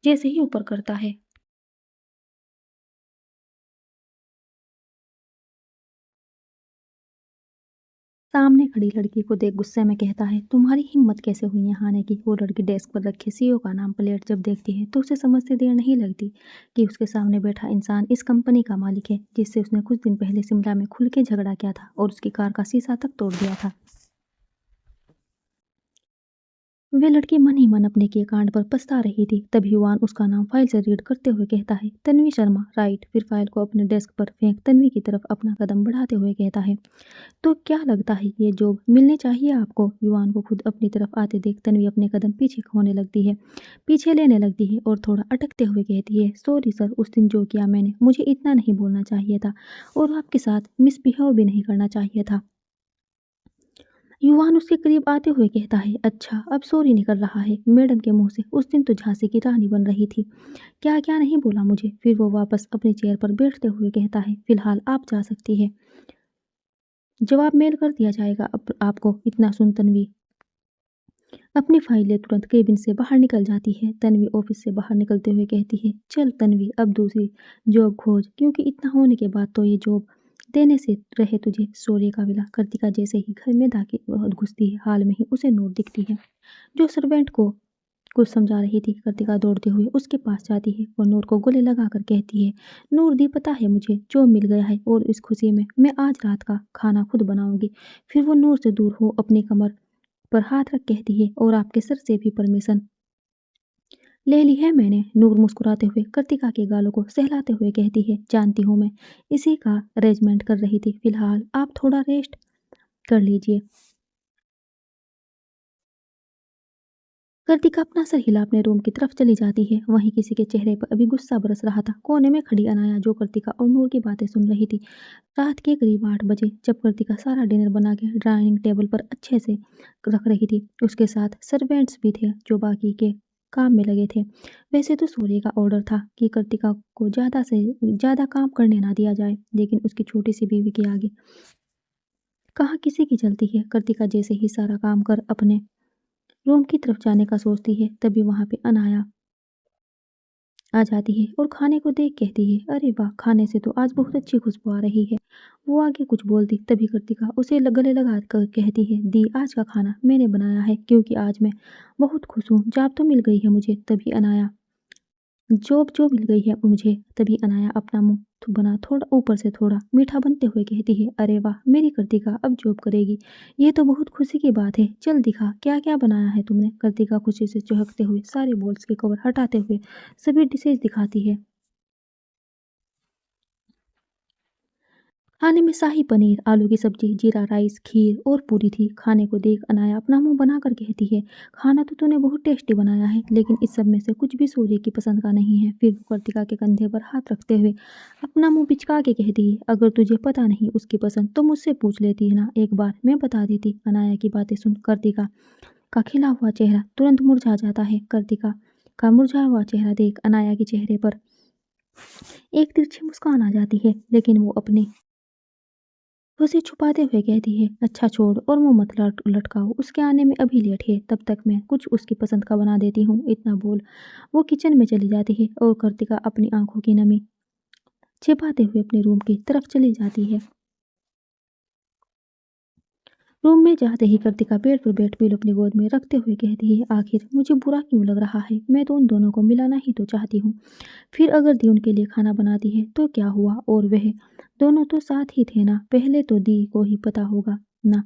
जैसे ही ऊपर करता है। सामने खड़ी लड़की को देख गुस्से में कहता है, तुम्हारी हिम्मत कैसे हुई यहाँ आने की? वो लड़की डेस्क पर रखे सीईओ का नाम प्लेट जब देखती है तो उसे समझते देर नहीं लगती कि उसके सामने बैठा इंसान इस कंपनी का मालिक है, जिससे उसने कुछ दिन पहले शिमला में खुल के झगड़ा किया था और उसकी कार का शीशा तक तोड़ दिया था। वे लड़की मन ही मन अपने किए कांड पर पछता रही थी। तभी युवान उसका नाम फाइल से रीड करते हुए कहता है, तन्वी शर्मा, राइट। फिर फाइल को अपने डेस्क पर फेंक तन्वी की तरफ अपना कदम बढ़ाते हुए कहता है, तो क्या लगता है ये जॉब मिलनी चाहिए आपको? युवान को खुद अपनी तरफ आते देख तन्वी अपने कदम पीछे होने लगती है, पीछे लेने लगती है और थोड़ा अटकते हुए कहती है, सॉरी सर, उस दिन जो किया मैंने, मुझे इतना नहीं बोलना चाहिए था और आपके साथ मिसबिहेव भी नहीं करना चाहिए था। युवान उसके करीब आते हुए कहता है, अच्छा अब सॉरी निकल रहा है मैडम के मुंह से? उस दिन तो झांसी की रानी बन रही थी, क्या क्या नहीं बोला मुझे। फिर वो वापस अपनी चेयर पर बैठते हुए कहता है, फिलहाल आप जा सकती है। जवाब मेल कर दिया जाएगा आपको। इतना सुन तन्वी अपनी फाइलें तुरंत केबिन से बाहर निकल जाती है। तन्वी ऑफिस से बाहर निकलते हुए कहती है, चल तन्वी अब दूसरी जॉब खोज, क्योंकि इतना होने के बाद तो ये जॉब देने से रहे तुझे। शौर्य का विला। कृतिका जैसे ही घर में दाखिल घुसती है, हाल में ही उसे नूर दिखती है, जो सर्वेंट को कुछ समझा रही थी। कृतिका दौड़ते हुए उसके पास जाती है और नूर को गले लगाकर कहती है, नूर दी, पता है मुझे जॉब मिल गया है और इस खुशी में मैं आज रात का खाना खुद बनाऊंगी। फिर वो नूर से दूर हो अपनी कमर पर हाथ रख कहती है, और आपके सर से भी परमिशन ले ली है मैंने। नूर मुस्कुराते हुए कृतिका के गालों को सहलाते हुए कहती है, जानती हूँ मैं इसी का अरेंजमेंट कर रही थी। फिलहाल आप थोड़ा रेस्ट कर लीजिए। कृतिका अपना सर हिला अपने रूम की तरफ चली जाती है। वहीं किसी के चेहरे पर अभी गुस्सा बरस रहा था। कोने में खड़ी अनाया, जो कृतिका और नूर की बातें सुन रही थी। रात के करीब 8 बजे जब कृतिका सारा डिनर बना के डाइनिंग टेबल पर अच्छे से रख रही थी, उसके साथ सर्वेंट्स भी थे जो बाकी के काम में लगे थे। वैसे तो सूर्य का ऑर्डर था कि कृतिका को ज़्यादा से ज़्यादा काम करने ना दिया जाए, लेकिन उसकी छोटी सी बीवी के आगे कहाँ किसी की चलती है। कृतिका जैसे ही सारा काम कर अपने रूम की तरफ जाने का सोचती है, तभी वहाँ पे अनाया आ जाती है और खाने को देख कहती है, अरे वाह, खाने से तो आज बहुत अच्छी खुशबू आ रही है। वो आगे कुछ बोलती, तभी कृतिका उसे गले लगा कर कहती है, दी, आज का खाना मैंने बनाया है, क्योंकि आज मैं बहुत खुश हूँ। जॉब तो मिल गई है मुझे। तभी अनाया जॉब जो मिल गई है मुझे। तभी अनाया अपना मुंह बना थोड़ा ऊपर से थोड़ा मीठा बनते हुए कहती है, अरे वाह, मेरी कृतिका अब जॉब करेगी, ये तो बहुत खुशी की बात है। चल दिखा क्या क्या बनाया है तुमने। कृतिका खुशी से चहकते हुए सारे बोल्स के कवर हटाते हुए सभी डिशेज दिखाती है। खाने में शाही पनीर, आलू की सब्जी, जीरा राइस, खीर और पूरी थी। खाने को देख अनाया अपना मुंह बनाकर कहती है, खाना तो तूने बहुत टेस्टी बनाया है, लेकिन इस सब में से कुछ भी सूर्य की पसंद का नहीं है। फिर वो कृतिका के कंधे पर हाथ रखते हुए अपना मुंह पिचका के कहती है, अगर तुझे पता नहीं उसकी पसंद तो मुझसे पूछ लेती है ना, एक बार मैं बता देती। अनाया की बातें सुन कृतिका का खिला हुआ चेहरा तुरंत मुरझा जाता है। कृतिका का मुरझा हुआ चेहरा देख अनाया के चेहरे पर एक तिरछी मुस्कान आ जाती है, लेकिन वो अपने उसे छुपाते हुए कहती है, अच्छा छोड़ और मुंह मत लटकाओ, उसके आने में अभी लेट है, तब तक मैं कुछ उसकी पसंद का बना देती हूँ। इतना बोल वो किचन में चली जाती है और कृतिका अपनी आंखों की नमी छिपाते हुए अपने रूम की तरफ चली जाती है। रूम में जाते ही कृतिका पेड़ पर बैठ पीलो अपनी गोद में रखते हुए कहती है, आखिर मुझे बुरा क्यों लग रहा है, मैं तो उन दोनों को मिलाना ही तो चाहती हूँ। फिर अगर दी उनके लिए खाना बनाती है तो क्या हुआ, और वह दोनों तो साथ ही थे ना, पहले तो दी को ही पता होगा ना।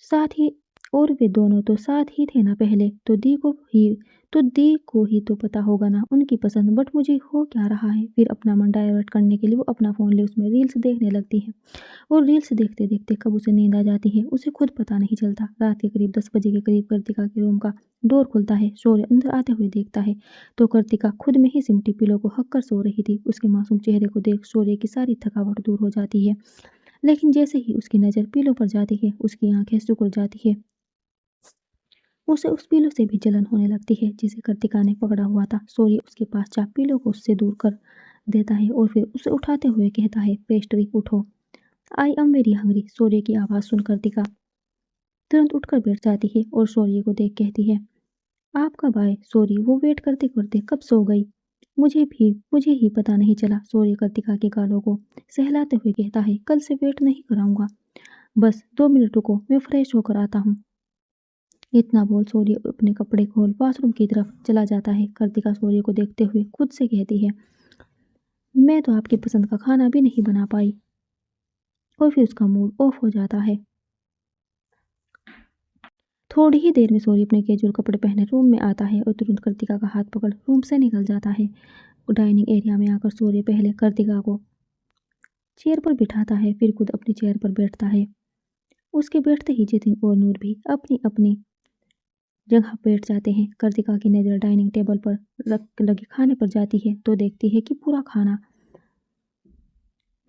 साथ ही और वे दोनों तो साथ ही थे ना, पहले तो दी को ही तो पता होगा ना उनकी पसंद। बट मुझे हो क्या रहा है। फिर अपना मन डाइवर्ट करने के लिए वो अपना फ़ोन ले उसमें रील्स देखने लगती है, और रील्स देखते देखते कब उसे नींद आ जाती है उसे खुद पता नहीं चलता। रात के करीब 10 बजे के करीब कृतिका के रूम का डोर खुलता है। शौर्य अंदर आते हुए देखता है तो कृतिका खुद में ही सिमटी पिलो को हक कर सो रही थी। उसके मासूम चेहरे को देख शौर्य की सारी थकावट दूर हो जाती है, लेकिन जैसे ही उसकी नज़र पीलो पर जाती है उसकी आंखें सिकुड़ जाती है। उसे उस पीलो से भी जलन होने लगती है जिसे कृतिका ने पकड़ा हुआ था। सूर्य उसके पास जा पीलो को उससे दूर कर देता है और फिर उसे उठाते हुए कहता है, पेस्ट्री उठो, आई एम वेरी हंग्री। सूर्य की आवाज़ सुन कृतिका तुरंत उठकर बैठ जाती है और सूर्य को देख कहती है, आप कब आए। सूर्य वो वेट करते करते कब सो गई, मुझे ही पता नहीं चला। सूर्य कृतिका के गालों को सहलाते हुए कहता है, कल से वेट नहीं कराऊंगा, बस 2 मिनट रुको, मैं फ्रेश होकर आता हूँ। इतना बोल सूर्य अपने कपड़े खोल वॉशरूम की तरफ चला जाता है। कृतिका सूर्य को देखते हुए खुद से कहती है, मैं तो आपकी पसंद का खाना भी नहीं बना पाई, और फिर उसका मूड ऑफ हो जाता है। थोड़ी ही देर में सूर्य अपने कैजुअल कपड़े पहने रूम में आता है और तुरंत कृतिका का हाथ पकड़ रूम से निकल जाता है। डाइनिंग एरिया में आकर सूर्य पहले कृतिका को चेयर पर बिठाता है, फिर खुद अपनी चेयर पर बैठता है। उसके बैठते ही जितिन और नूर भी अपनी अपनी जगह बैठ जाते हैं। कृतिका की नज़र डाइनिंग टेबल पर रख लगे खाने पर जाती है तो देखती है कि पूरा खाना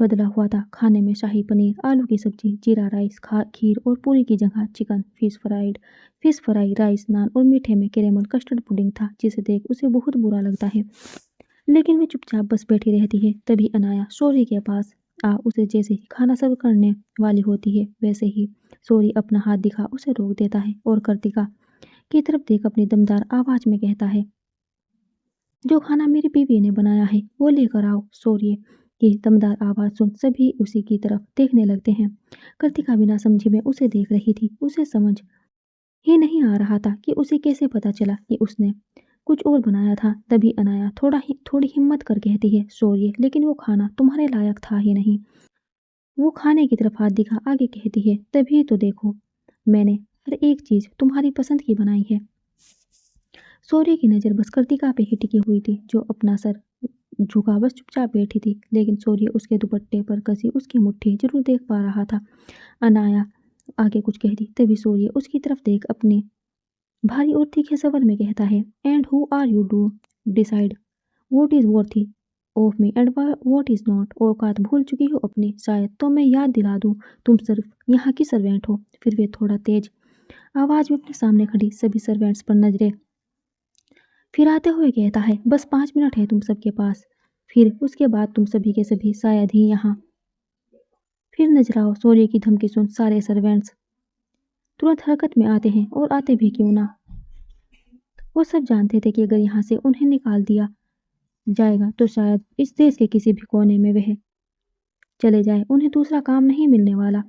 बदला हुआ था। खाने में शाही पनीर, आलू की सब्जी, जीरा राइस, खीर और पूरी की जगह चिकन, फिश फ्राई, राइस, नान और मीठे में कैरेमल कस्टर्ड पुडिंग था, जिसे देख उसे बहुत बुरा लगता है, लेकिन वे चुपचाप बस बैठी रहती है। तभी अनाया सूर्य के पास उसे जैसे ही खाना सर्व करने वाली होती है वैसे ही सूर्य अपना हाथ दिखा उसे रोक देता है और कृतिका की तरफ देख अपनी दमदार आवाज में कहता है, जो खाना मेरी बीवी ने बनाया है वो लेकर आओ। सूर्य की दमदार आवाज सुन सभी उसी की तरफ देखने लगते हैं। कृतिका बिना समझे में उसे देख रही थी। उसे समझ ही नहीं आ रहा था कि उसे कैसे पता चला कि उसने कुछ और बनाया था। तभी अनाया थोड़ी हिम्मत कर कहती है, सूर्य लेकिन वो खाना तुम्हारे लायक था ही नहीं। वो खाने की तरफ हाथ दिखा आगे कहती है, तभी तो देखो मैंने हर एक चीज तुम्हारी पसंद की बनाई है। सूर्य की नजर बस कृतिका पे ही टिकी हुई थी, जो अपना सर झुका बस चुपचाप बैठी थी, लेकिन सूर्य उसके दुपट्टे पर कसी उसकी मुट्ठी जरूर देख पा रहा था। अनाया आगे कुछ कहती, तभी सूर्य उसकी तरफ देख अपने भारी और तीखे स्वर में कहता है, and who are you to decide what is worthy of me and what is not. औकात भूल चुकी हो अपनी शायद, तो मैं याद दिला दूं, तुम सिर्फ यहाँ की सर्वेंट हो। फिर वे थोड़ा तेज आवाज में अपने सामने खड़ी सभी सर्वेंट्स पर नजरें फिराते हुए कहता है, बस 5 मिनट है तुम सबके पास, फिर उसके बाद तुम सभी के सभी शायद ही यहाँ फिर नजर आओ। सूर्य की धमकी सुन सारे सर्वेंट्स तुरंत हरकत में आते हैं, और आते भी क्यों ना। वो सब जानते थे कि अगर यहाँ से उन्हें निकाल दिया जाएगा तो शायद इस देश के किसी भी कोने में वह चले जाए, उन्हें दूसरा काम नहीं मिलने वाला।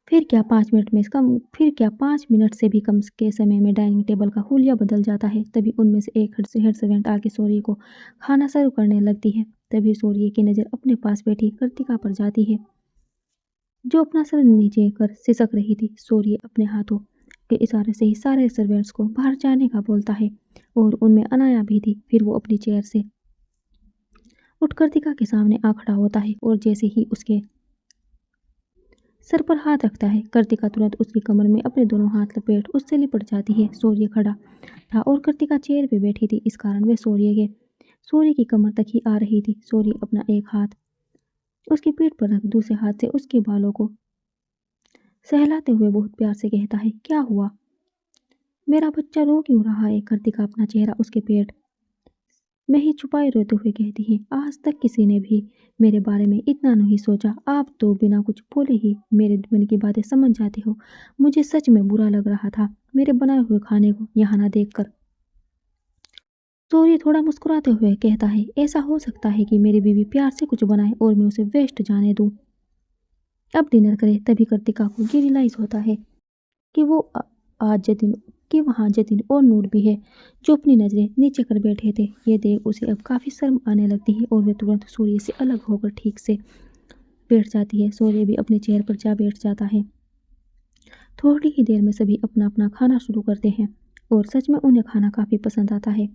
फिर क्या 5 मिनट से भी कम के समय में डाइनिंग टेबल का हुलिया बदल जाता है। तभी उनमें से एक हेड सर्वेंट आके सूर्य को खाना सर्व करने लगती है। तभी सूर्य की नज़र अपने पास बैठी कृतिका पर जाती है, जो अपना सर नीचे कर सिसक रही थी। सूर्य अपने हाथों के इशारे से ही सारे सर्वेंट्स को बाहर जाने का बोलता है, और उनमें अनाया भी थी। फिर वो अपनी चेयर से उठ कृतिका के सामने आ खड़ा होता है, और जैसे ही उसके सर पर हाथ रखता है, कृतिका तुरंत उसकी कमर में अपने दोनों हाथ लपेट उससे लिपट जाती है। सूर्य खड़ा था और कृतिका चेयर पे बैठी थी, इस कारण वे सूर्य की कमर तक ही आ रही थी। सूर्य अपना एक हाथ उसकी पीठ पर रख दूसरे हाथ से उसके बालों को सहलाते हुए बहुत प्यार से कहता है, क्या हुआ, मेरा बच्चा रो क्यों रहा है। कृतिका अपना चेहरा उसके पेट में ही छुपाए रोते हुए कहती है, आज तक किसी ने भी मेरे बारे में इतना नहीं सोचा। आप तो बिना कुछ बोले ही मेरे मन की बातें समझ जाते हो। मुझे सच में बुरा लग रहा था मेरे बनाए हुए खाने को यहाँ ना देखकर। सूर्य थोड़ा मुस्कुराते हुए कहता है, ऐसा हो सकता है कि मेरी बीवी प्यार से कुछ बनाए और मैं उसे वेस्ट जाने दूं। अब डिनर करे। तभी कृतिका को ये रियलाइज होता है कि आज जतिन कि वहाँ जतिन और नूर भी है, जो अपनी नज़रें नीचे कर बैठे थे। ये देख उसे अब काफ़ी शर्म आने लगती है, और वे तुरंत सूर्य से अलग होकर ठीक से बैठ जाती है। सूर्य भी अपने चेयर पर जा बैठ जाता है। थोड़ी ही देर में सभी अपना अपना खाना शुरू करते हैं, और सच में उन्हें खाना काफ़ी पसंद आता है।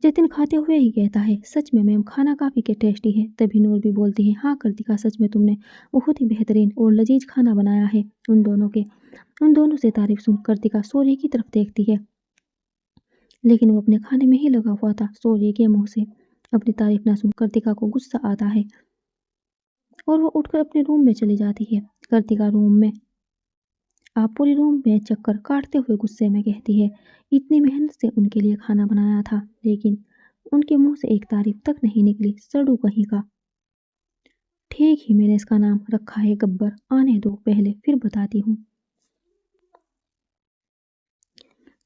जतिन खाते हुए ही कहता है, सच में मैम खाना काफ़ी के टेस्टी है। तभी नूर भी बोलती है, हाँ कृतिका, सच में तुमने बहुत ही बेहतरीन और लजीज खाना बनाया है। उन दोनों से तारीफ सुन कृतिका सूर्य की तरफ देखती है, लेकिन वो अपने खाने में ही लगा हुआ था। सूर्य के मुंह से अपनी तारीफ ना सुन कृतिका को गुस्सा आता है, और वो उठकर अपने रूम में चली जाती है। कृतिका पूरी रूम में चक्कर काटते हुए गुस्से में कहती है, इतनी मेहनत से उनके लिए खाना बनाया था, लेकिन उनके मुंह से एक तारीफ तक नहीं निकली, सड़ू कहीं का। ठीक ही मैंने इसका नाम रखा है गब्बर। आने दो पहले, फिर बताती हूँ।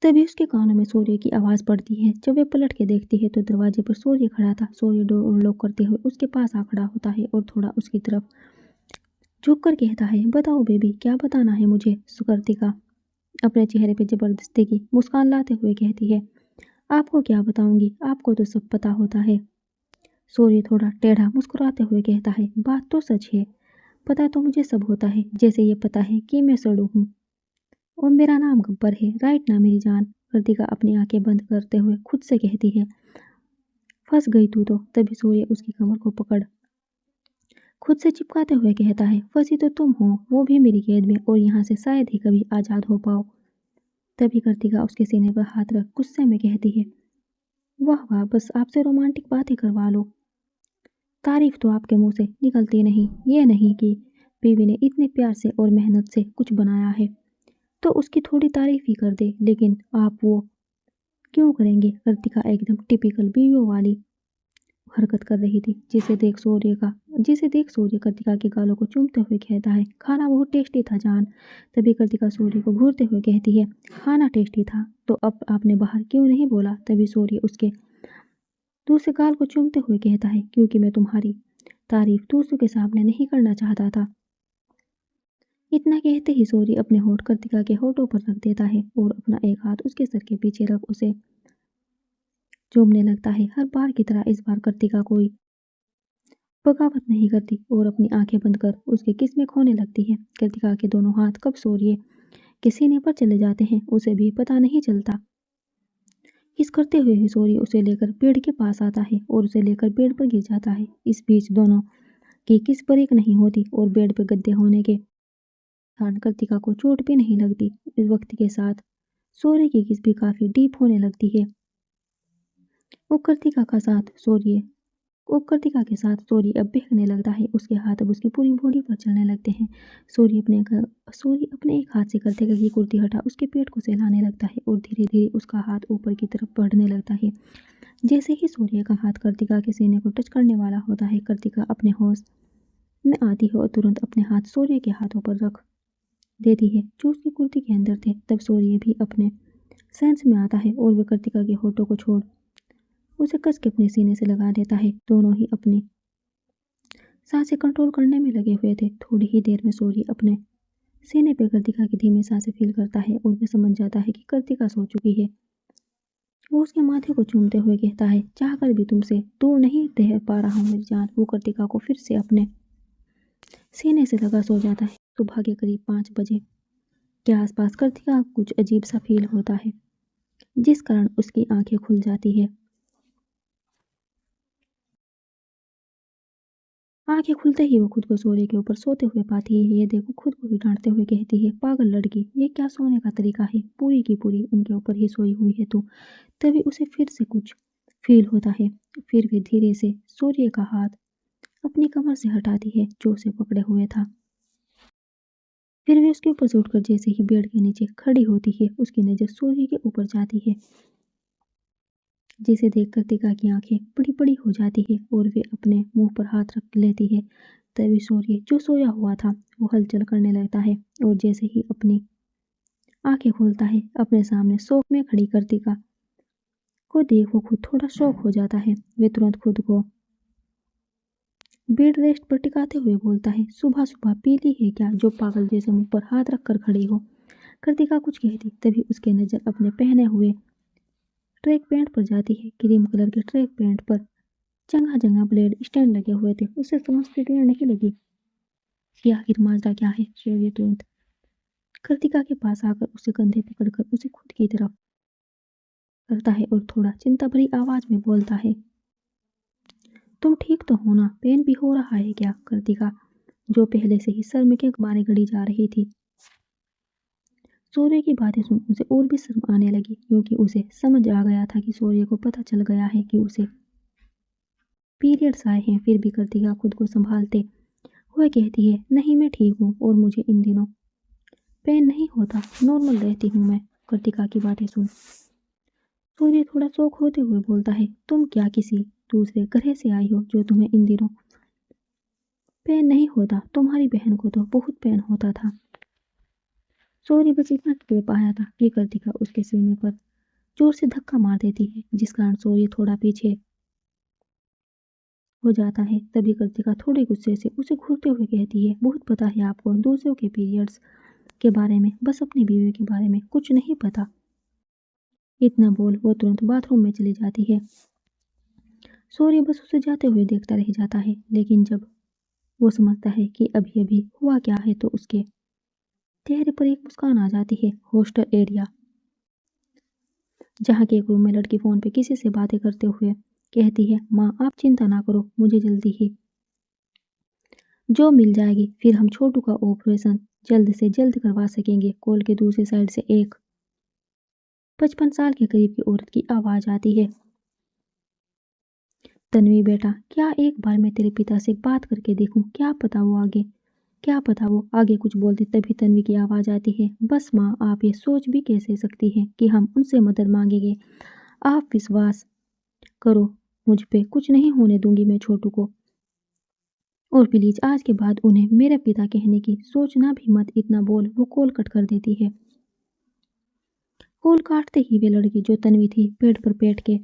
तभी उसके कानों में सूर्य की आवाज पड़ती है। जब वे पलट के देखती है तो दरवाजे पर सूर्य खड़ा था। सूर्य डोर लॉक करते हुए उसके पास आ खड़ा होता है, और थोड़ा उसकी तरफ झुककर कहता है, बताओ बेबी, क्या बताना है मुझे। सुकृतिका अपने चेहरे पर जबरदस्ती की मुस्कान लाते हुए कहती है, आपको क्या बताऊंगी, आपको तो सब पता होता है। सूर्य थोड़ा टेढ़ा मुस्कुराते हुए कहता है, बात तो सच है, पता तो मुझे सब होता है, जैसे ये पता है कि मैं सड़ू हूँ और मेरा नाम गब्बर है, राइट ना मेरी जान। कृतिका अपनी आंखें बंद करते हुए खुद से कहती है, फंस गई तू तो। तभी सूर्य उसकी कमर को पकड़ खुद से चिपकाते हुए कहता है, फंसी तो तुम हो, वो भी मेरी कैद में, और यहाँ से शायद ही कभी आजाद हो पाओ। तभी कृतिका उसके सीने पर हाथ रख गुस्से में कहती है, वाह वाह, बस आपसे रोमांटिक बातें करवा लो, तारीफ तो आपके मुंह से निकलती नहीं। ये नहीं कि बीवी ने इतने प्यार से और मेहनत से कुछ बनाया है तो उसकी थोड़ी तारीफ ही कर दे, लेकिन आप वो क्यों करेंगे। कृतिका एकदम टिपिकल बीवियों वाली हरकत कर रही थी, जिसे देख सूर्य कृतिका के गालों को चूमते हुए कहता है, खाना बहुत टेस्टी था जान। तभी कृतिका सूर्य को घूरते हुए कहती है, खाना टेस्टी था तो अब आपने बाहर क्यों नहीं बोला। तभी सूर्य उसके दूसरे गाल को चूमते हुए कहता है, क्योंकि मैं तुम्हारी तारीफ दूसरों के सामने नहीं करना चाहता था। इतना कहते ही सूर्य अपने होठ कृतिका के होठों पर रख देता है और अपना एक हाथ उसके सर के पीछे रख उसे चूमने लगता है। हर बार की तरह इस बार कृतिका कोई बगावत नहीं करती और अपनी आंखें बंद कर उसके किस में खोने लगती है। कृतिका के दोनों हाथ कब सूर्य के सीने पर चले जाते हैं उसे भी पता नहीं चलता। किस करते हुए ही सूर्य उसे लेकर पेड़ के पास आता है और उसे लेकर बेड पर गिर जाता है। इस बीच दोनों की किस पर एक नहीं होती और बेड पर गद्दे होने के कारण कृतिका को चोट भी नहीं लगती। इस वक्त के साथ सूर्य की किस भी काफी डीप होने लगती है। वो कृतिका का साथ सूर्य वो कृतिका के साथ सूर्य अब बहकने लगता है। उसके हाथ अब उसकी पूरी बॉडी पर चलने लगते हैं। सूर्य अपने एक हाथ से कृतिका की कुर्ती हटा उसके पेट को सहलाने लगता है और धीरे धीरे उसका हाथ ऊपर की तरफ बढ़ने लगता है। जैसे ही सूर्य का हाथ कृतिका के सीने को टच करने वाला होता है, कृतिका अपने होश में आती है और तुरंत अपने हाथ सूर्य के हाथों पर रख देती है जो उसकी कुर्ती के अंदर थे। तब सूर्य भी अपने सेंस में आता है और वह कृतिका के होठों को छोड़ उसे कस के अपने सीने से लगा देता है। दोनों ही अपनी सांसें कंट्रोल करने में लगे हुए थे। थोड़ी ही देर में सूर्य अपने सीने पे कृतिका की धीमी सांसें फील करता है और वह समझ जाता है कि कृतिका सो चुकी है। वो उसके माथे को चूमते हुए कहता है, चाहकर भी तुमसे दूर नहीं रह पा रहा हूँ मेरी जान। वो कृतिका को फिर से अपने सीने से लगा सो जाता है। सुबह के करीब 5 बजे के आसपास कृतिका कुछ अजीब सा फील होता है जिस कारण उसकी आंखें खुल जाती है। आंखें खुलते ही वो खुद को सूर्य के ऊपर सोते हुए पाती है। ये देखो खुद को ही डांटते हुए कहती है, पागल लड़की, ये क्या सोने का तरीका है, पूरी की पूरी उनके ऊपर ही सोई हुई है तू। तभी उसे फिर से कुछ फील होता है। फिर वे धीरे से सूर्य का हाथ अपनी कमर से हटाती है जो उसे पकड़े हुए था। फिर वे उसके ऊपर से उठकर जैसे ही बेड के नीचे खड़ी होती है, उसकी नजर सूर्य के ऊपर जाती है जिसे देख कृतिका की आंखें बड़ी बड़ी हो जाती है और वे अपने मुंह पर हाथ रख लेती है। तभी सूर्य जो सोया हुआ था वो हलचल करने लगता है और जैसे ही अपनी आंखें खोलता है, अपने सामने शौक में खड़ी कृतिका को देख वो खुद थोड़ा शौक हो जाता है। वे तुरंत खुद को बेड रेस्ट पर टिकाते हुए बोलता है, सुबह सुबह पीली है क्या जो पागल जैसे मुंह पर हाथ रख कर खड़ी हो। कृतिका कुछ कहती तभी उसकी नजर अपने पहने हुए ट्रैक पैंट पर जाती है। क्रीम कलर के ट्रैक पैंट पर जगह जगह ब्लेड स्टैंड लगे हुए थे। उसे समझ से क्लियर नहीं लगी कि आखिर माजरा क्या है। शेर तुरंत कृतिका के पास आकर उसे कंधे पकड़कर उसे खुद की तरफ करता है और थोड़ा चिंता भरी आवाज में बोलता है, तुम ठीक तो हो ना, पेन भी हो रहा है क्या। कृतिका जो पहले से ही शर्म के मारे घड़ी जा रही थी, सूर्य की बातें सुन उसे और भी शर्म आने लगी क्योंकि उसे समझ आ गया था कि सूर्य को पता चल गया है कि उसे पीरियड्स आए हैं। फिर भी कृतिका खुद को संभालते हुए कहती है, नहीं मैं ठीक हूँ और मुझे इन दिनों पेन नहीं होता, नॉर्मल रहती हूँ मैं। कृतिका की बातें सुन सूर्य थोड़ा शौक होते हुए बोलता है, तुम क्या किसी दूसरे ग्रह से आई हो जो तुम्हें इन दिनों पेन नहीं होता, तुम्हारी बहन को तो बहुत पेन होता था। सूर्य बस इतना कह पाया था कि कृतिका उसके सीने पर जोर से धक्का मार देती है जिस कारण सूर्य थोड़ा पीछे हो जाता है। तभी कृतिका थोड़े गुस्से से उसे घूरते हुए कहती है, बहुत पता है आपको दूसरों के पीरियड्स के बारे में, बस अपनी बीवी के बारे में कुछ नहीं पता। इतना बोल वो तुरंत बाथरूम में चली जाती है। सूर्य बस उसे जाते हुए देखता रह जाता है, लेकिन जब वो समझता है कि अभी अभी हुआ क्या है तो उसके चेहरे पर एक मुस्कान आ जाती है। हॉस्टल एरिया जहाँ के एक रूम में लड़की फोन पे किसी से बातें करते हुए कहती है, माँ आप चिंता ना करो, मुझे जल्दी ही जो मिल जाएगी, फिर हम छोटू का ऑपरेशन जल्द से जल्द करवा सकेंगे। कॉल के दूसरी साइड से एक 55 साल के करीब की औरत की आवाज आती है, तन्वी बेटा, क्या एक बार मैं तेरे पिता से बात करके देखूं, क्या पता वो आगे कुछ बोलते। तभी तन्वी की आवाज आती है, बस माँ आप ये सोच भी कैसे सकती हैं कि हम उनसे मदद मांगेंगे। आप विश्वास करो मुझ पे कुछ नहीं होने दूंगी मैं छोटू को। और प्लीज आज के बाद उन्हें मेरे पिता कहने की सोचना भी मत। इतना बोल वो कॉल कट कर देती है। कॉल काटते ही वे लड़की जो तन्वी थी पेट पर पेट के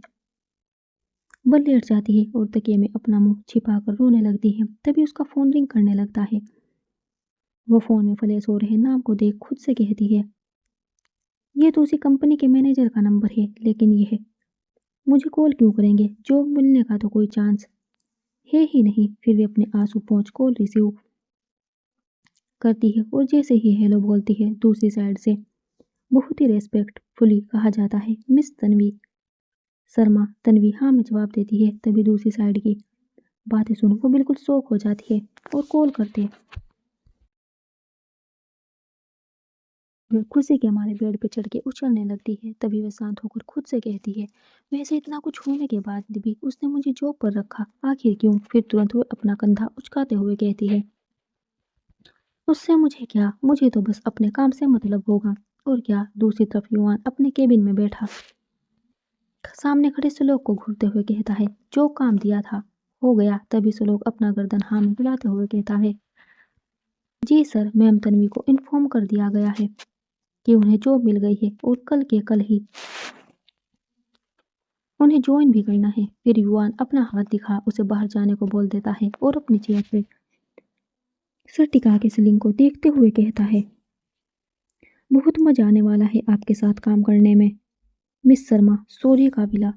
बल लेट जाती है और तकिए में अपना मुंह छिपाकर रोने लगती है। तभी उसका फोन रिंग करने लगता है। वो फोन में फ्लैश हो रहे नाम को देख खुद से कहती है, ये तो उसी कंपनी के मैनेजर का नंबर है, लेकिन यह मुझे कॉल क्यों करेंगे? जॉब मिलने का तो कोई चांस है ही नहीं। फिर वे अपने आंसू पोंछ कॉल रिसीव करती है और जैसे ही हेलो बोलती है दूसरी साइड से बहुत ही रेस्पेक्टफुली कहा जाता है, मिस तन्वी शर्मा। तन्वी हाँ में जवाब देती है। तभी दूसरी साइड की बातें सुन वो बिल्कुल शॉक हो जाती है और कॉल करते वे खुशी के हमारे बेड पे चढ़ के उछलने लगती है। तभी वह शांत होकर खुद से कहती है, वैसे इतना कुछ होने के बाद भी उसने मुझे जॉब पर रखा, आखिर क्यों? फिर तुरंत वह अपना कंधा उचकाते हुए कहती है, उससे मुझे क्या, मुझे तो बस अपने काम से मतलब होगा। और क्या? दूसरी तरफ युवान अपने केबिन में बैठा सामने खड़े श्लोक को घूरते हुए कहता है, जो काम दिया था हो गया। तभी श्लोक अपना गर्दन हाँ में हिलाते हुए कहता है, जी सर, मैम तन्वी को इन्फॉर्म कर दिया गया है कि उन्हें जॉब मिल गई है और कल के कल ही उन्हें ज्वाइन भी करना है। फिर युवान अपना हाथ दिखा उसे बाहर जाने को बोल देता है और अपनी चेयर पे सिर टिका के सीलिंग को देखते हुए कहता है, बहुत मजा आने वाला है आपके साथ काम करने में मिस शर्मा। सूर्य का विला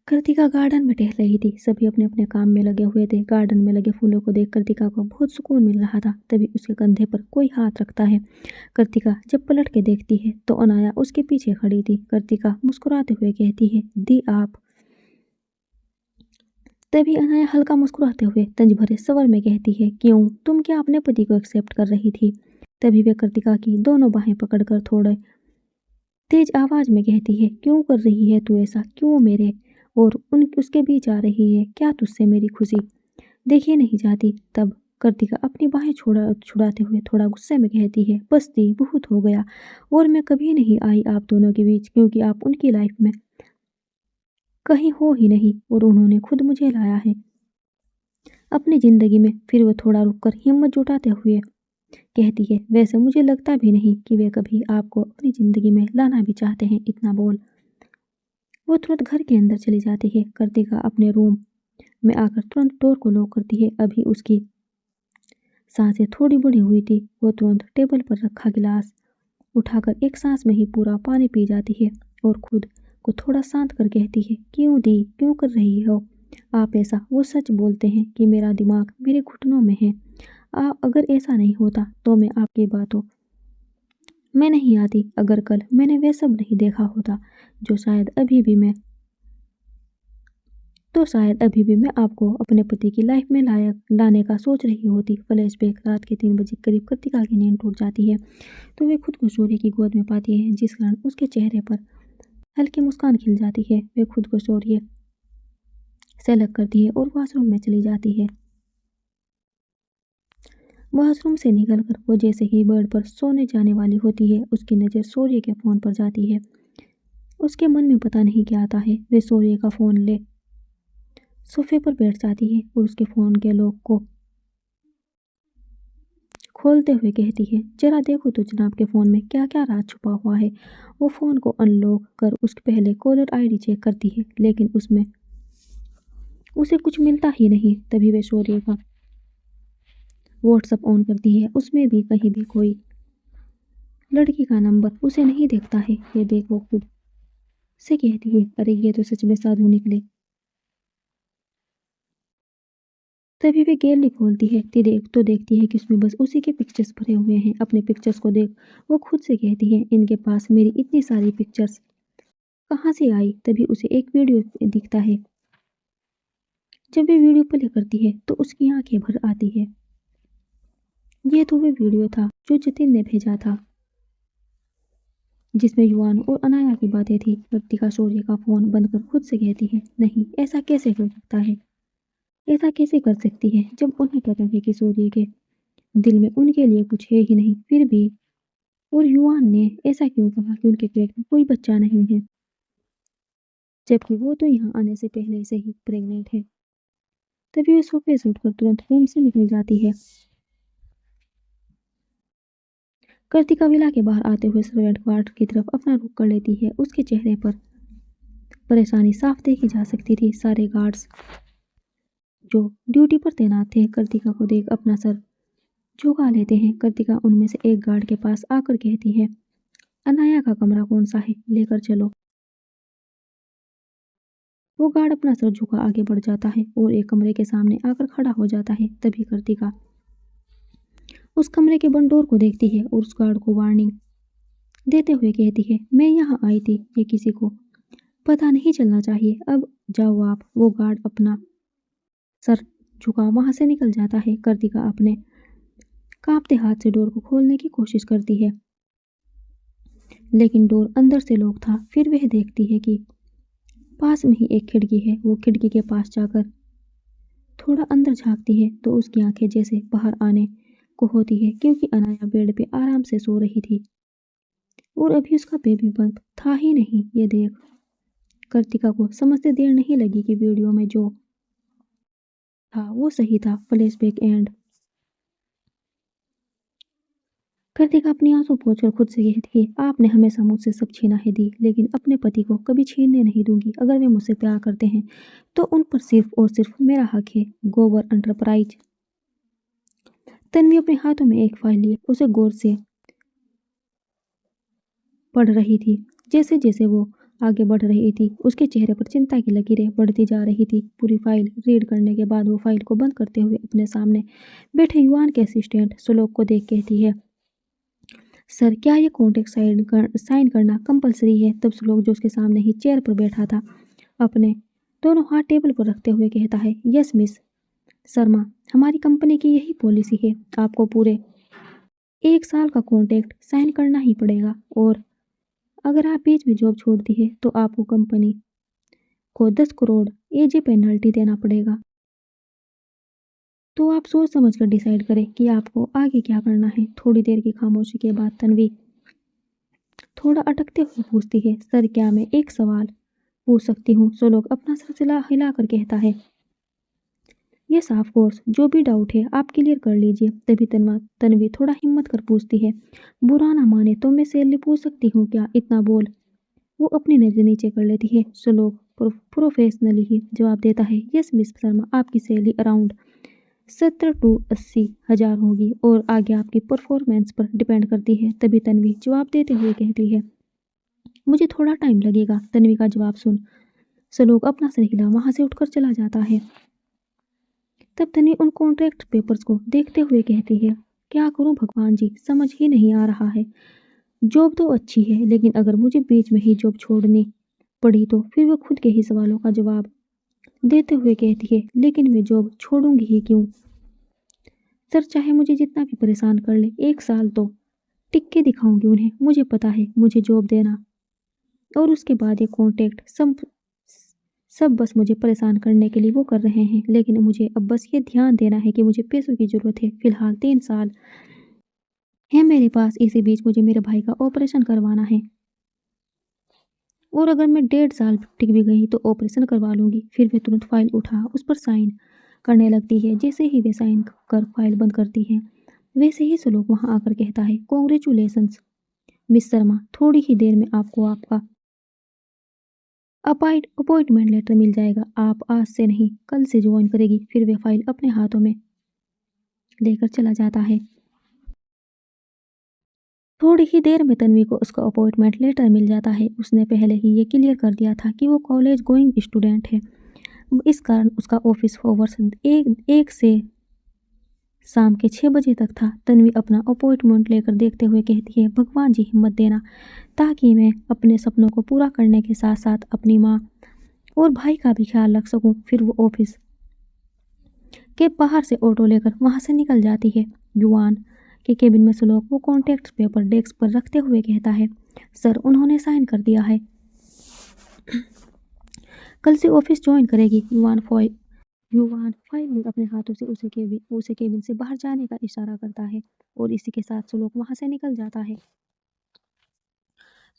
कृतिका गार्डन में टहल रही थी। सभी अपने अपने काम में लगे हुए थे। गार्डन में लगे फूलों को देख कृतिका को बहुत सुकून मिल रहा था। तभी उसके कंधे पर कोई हाथ रखता है। कृतिका जब पलट के देखती है तो अनाया उसके पीछे खड़ी थी। कृतिका मुस्कुराते हुए कहती है, दी आप। तभी अनाया हल्का मुस्कुराते हुए तंज भरे स्वर में कहती है, क्यों, तुम क्या अपने पति को एक्सेप्ट कर रही थी? तभी वे कृतिका की दोनों बाहें पकड़कर थोड़े तेज आवाज में कहती है, क्यों कर रही है तू ऐसा? क्यों मेरे और उन उसके बीच आ रही है? क्या तुझसे मेरी खुशी देखी नहीं जाती? तब कृतिका अपनी बाहें छुड़ाते हुए थोड़ा गुस्से में कहती है, बस दी, बहुत हो गया। और मैं कभी नहीं आई आप दोनों के बीच, क्योंकि आप उनकी लाइफ में कहीं हो ही नहीं और उन्होंने खुद मुझे लाया है अपनी जिंदगी में। फिर वह थोड़ा रुककर हिम्मत जुटाते हुए कहती है, वैसे मुझे लगता भी नहीं कि वे कभी आपको अपनी जिंदगी में लाना भी चाहते हैं। इतना बोल वो तुरंत घर के अंदर चली जाती है। कृतिका अपने रूम में आकर तुरंत डोर को लॉक करती है। अभी उसकी सांसें थोड़ी बढ़ी हुई थी। वो तुरंत टेबल पर रखा गिलास उठाकर एक सांस में ही पूरा पानी पी जाती है और खुद को थोड़ा शांत कर कहती है, क्यों दी, क्यों कर रही हो आप ऐसा? वो सच बोलते हैं कि मेरा दिमाग मेरे घुटनों में है। अगर ऐसा नहीं होता तो मैं आपकी बातों में नहीं आती। अगर कल मैंने वे सब नहीं देखा होता जो शायद अभी भी मैं आपको अपने पति की लाइफ में लाने का सोच रही होती। फ्लैशबैक रात के 3 बजे करीब कृतिका की नींद टूट जाती है तो वे खुद को सूर्य की गोद में पाती है, जिस कारण उसके चेहरे पर हल्की मुस्कान खिल जाती है। वे खुद को सूर्य से अलग करती है और वॉशरूम में चली जाती है। वॉशरूम से निकलकर वो जैसे ही बेड पर सोने जाने वाली होती है, उसकी नज़र सूर्य के फ़ोन पर जाती है। उसके मन में पता नहीं क्या आता है। वे सूर्य का फ़ोन ले सोफे पर बैठ जाती है और उसके फ़ोन के लॉक को खोलते हुए कहती है, जरा देखो तो जनाब के फ़ोन में क्या क्या राज छुपा हुआ है। वो फ़ोन को अनलॉक कर उसके पहले कॉलर आईडी चेक करती है, लेकिन उसमें उसे कुछ मिलता ही नहीं। तभी वे सूर्य का व्हाट्सएप ऑन करती है। उसमें भी कहीं भी कोई लड़की का नंबर उसे नहीं देखता है। ये देख वो खुद से कहती है, अरे ये तो सच में साधु निकले। तभी वे गैलरी खोलती है तो देखती है कि उसमें बस उसी के पिक्चर्स भरे हुए हैं। अपने पिक्चर्स को देख वो खुद से कहती है, इनके पास मेरी इतनी सारी पिक्चर्स कहाँ से आई? तभी उसे एक वीडियो दिखता है। जब वे वीडियो प्ले करती है तो उसकी आंखें भर आती है। ये तो वो वीडियो था जो जतिन ने भेजा था, जिसमें युवान और अनाया की बातें थी। कृतिका सूर्य का फोन बंद कर खुद से कहती है, नहीं, ऐसा कैसे हो सकता है? ऐसा कैसे कर सकती है जब उन्हें पता है कि सूर्य के दिल में उनके लिए कुछ है ही नहीं। फिर भी और युवान ने ऐसा क्यों कहा कि उनके पेट में कोई बच्चा नहीं है, जबकि वो तो यहाँ आने से पहले से ही प्रेग्नेंट है। तभी वो सोफे से उठकर तुरंत रूम से निकल जाती है। कृतिका विला के बाहर आते हुए सर्वेंट क्वार्टर की तरफ अपना रुख कर लेती है। उसके चेहरे पर परेशानी साफ देखी जा सकती थी। सारे गार्ड्स जो ड्यूटी पर तैनात थे कृतिका को देख अपना सर झुका लेते हैं। कृतिका उनमें से एक गार्ड के पास आकर कहती है, अनाया का कमरा कौन सा है, लेकर चलो। वो गार्ड अपना सर झुका आगे बढ़ जाता है और एक कमरे के सामने आकर खड़ा हो जाता है। तभी कृतिका उस कमरे के बंद डोर को देखती है और उस गार्ड को वार्निंग देते हुए कहती है, मैं यहाँ आई थी, ये किसी को पता नहीं चलना चाहिए, अब जाओ आप। वो गार्ड अपना सर झुका वहां से निकल जाता है। कृतिका अपने कांपते हाथ से डोर को खोलने की कोशिश करती है, लेकिन डोर अंदर से लॉक था। फिर वह देखती है कि पास में ही एक खिड़की है। वो खिड़की के पास जाकर थोड़ा अंदर झांकती है तो उसकी आंखें जैसे बाहर आने को होती है, क्योंकि अनाया बेड पे आराम से सो रही थी और अभी उसका बेबी बंप था ही नहीं। ये देख कृतिका को समझते देर नहीं लगी कि वीडियो में जो था वो सही था। Flashback and. कृतिका अपनी आंसू पोंछकर खुद से कहती है, आपने हमेशा मुझसे सब छीना है दी, लेकिन अपने पति को कभी छीनने नहीं दूंगी। अगर वे मुझसे प्यार करते हैं तो उन पर सिर्फ और सिर्फ मेरा हक है। गोबर एंटरप्राइज। तन्वी अपने हाथों में एक फाइल लिए उसे गौर से पढ़ रही थी। जैसे जैसे वो आगे बढ़ रही थी उसके चेहरे पर चिंता की लकीरें बढ़ती जा रही थी। पूरी फाइल रीड करने के बाद वो फाइल को बंद करते हुए अपने सामने बैठे युवान के असिस्टेंट श्लोक को देख कहती है, सर क्या ये कॉन्ट्रैक्ट साइन करना कंपलसरी है। तब श्लोक जो उसके सामने ही चेयर पर बैठा था अपने दोनों हाथ टेबल पर रखते हुए कहता है, यस मिस शर्मा, हमारी कंपनी की यही पॉलिसी है, आपको पूरे 1 साल का कॉन्ट्रैक्ट साइन करना ही पड़ेगा और अगर आप बीच में जॉब छोड़ती है तो आपको कंपनी को 10 करोड़ एजे पेनल्टी देना पड़ेगा। तो आप सोच समझ कर डिसाइड करें कि आपको आगे क्या करना है। थोड़ी देर की खामोशी के बाद तन्वी थोड़ा अटकते हुए पूछती है, सर क्या मैं एक सवाल पूछ सकती हूँ। श्लोक अपना सर हिलाकर कहता है, यस ऑफ कोर्स, जो भी डाउट है आप क्लियर कर लीजिए। तभी तन्वी थोड़ा हिम्मत कर पूछती है, बुरा ना माने तो मैं सैलरी पूछ सकती हूँ क्या। इतना बोल वो अपनी नजर नीचे कर लेती है। श्लोक प्रोफेशनली ही जवाब देता है, यस मिस शर्मा, आपकी सैलरी अराउंड 70 to 80 हज़ार होगी और आगे आपकी परफॉर्मेंस पर डिपेंड करती है। तभी तन्वी जवाब देते हुए कहती है, मुझे थोड़ा टाइम लगेगा। तन्वी का जवाब सुन श्लोक अपना सर हिला वहां से उठकर चला जाता है। तब तन्वी उन कॉन्ट्रैक्ट पेपर्स को देखते हुए कहती है, क्या करूं भगवान जी, समझ ही नहीं आ रहा है। जॉब तो अच्छी है, लेकिन अगर मुझे बीच में ही जॉब छोड़नी पड़ी तो फिर वो खुद के ही सवालों का जवाब देते हुए कहती है, लेकिन मैं जॉब छोड़ूंगी ही क्यों। सर चाहे मुझे जितना भी परेशान कर ले, 1 साल तो टिक के दिखाऊंगी उन्हें। मुझे पता है मुझे जॉब देना और उसके बाद ये कॉन्ट्रैक्ट सब सब बस मुझे परेशान करने के लिए वो कर रहे हैं। लेकिन मुझे अब बस ये ध्यान देना है कि मुझे पैसों की ज़रूरत है। फिलहाल 3 साल है मेरे पास, इसी बीच मुझे मेरे भाई का ऑपरेशन करवाना है और अगर मैं 1.5 साल टिक भी गई तो ऑपरेशन करवा लूंगी। फिर वे तुरंत फाइल उठा उस पर साइन करने लगती है। जैसे ही वे साइन कर फाइल बंद करती है वैसे ही श्लोक वहां आकर कहता है, कॉन्ग्रेचुलेसन्स मिस शर्मा, थोड़ी ही देर में आपको आपका अपॉइंटमेंट लेटर मिल जाएगा। आप आज से नहीं कल से ज्वाइन करेगी। फिर वे फाइल अपने हाथों में लेकर चला जाता है। थोड़ी ही देर में तन्वी को उसका अपॉइंटमेंट लेटर मिल जाता है। उसने पहले ही ये क्लियर कर दिया था कि वो कॉलेज गोइंग स्टूडेंट है, इस कारण उसका ऑफिस आवर्स एक से शाम के 6 बजे तक था। तन्वी अपना अपॉइंटमेंट लेकर देखते हुए कहती है, भगवान जी हिम्मत देना ताकि मैं अपने सपनों को पूरा करने के साथ साथ अपनी माँ और भाई का भी ख्याल रख सकूं। फिर वो ऑफिस के बाहर से ऑटो लेकर वहां से निकल जाती है। युवान के केबिन में श्लोक वो कॉन्ट्रैक्ट पेपर डेस्क पर रखते हुए कहता है, सर उन्होंने साइन कर दिया है, कल से ऑफिस ज्वाइन करेगी। युवान फाइल में अपने हाथों से उसे केबिन से बाहर जाने का इशारा करता है और इसी के साथ श्लोक वहां से निकल जाता है।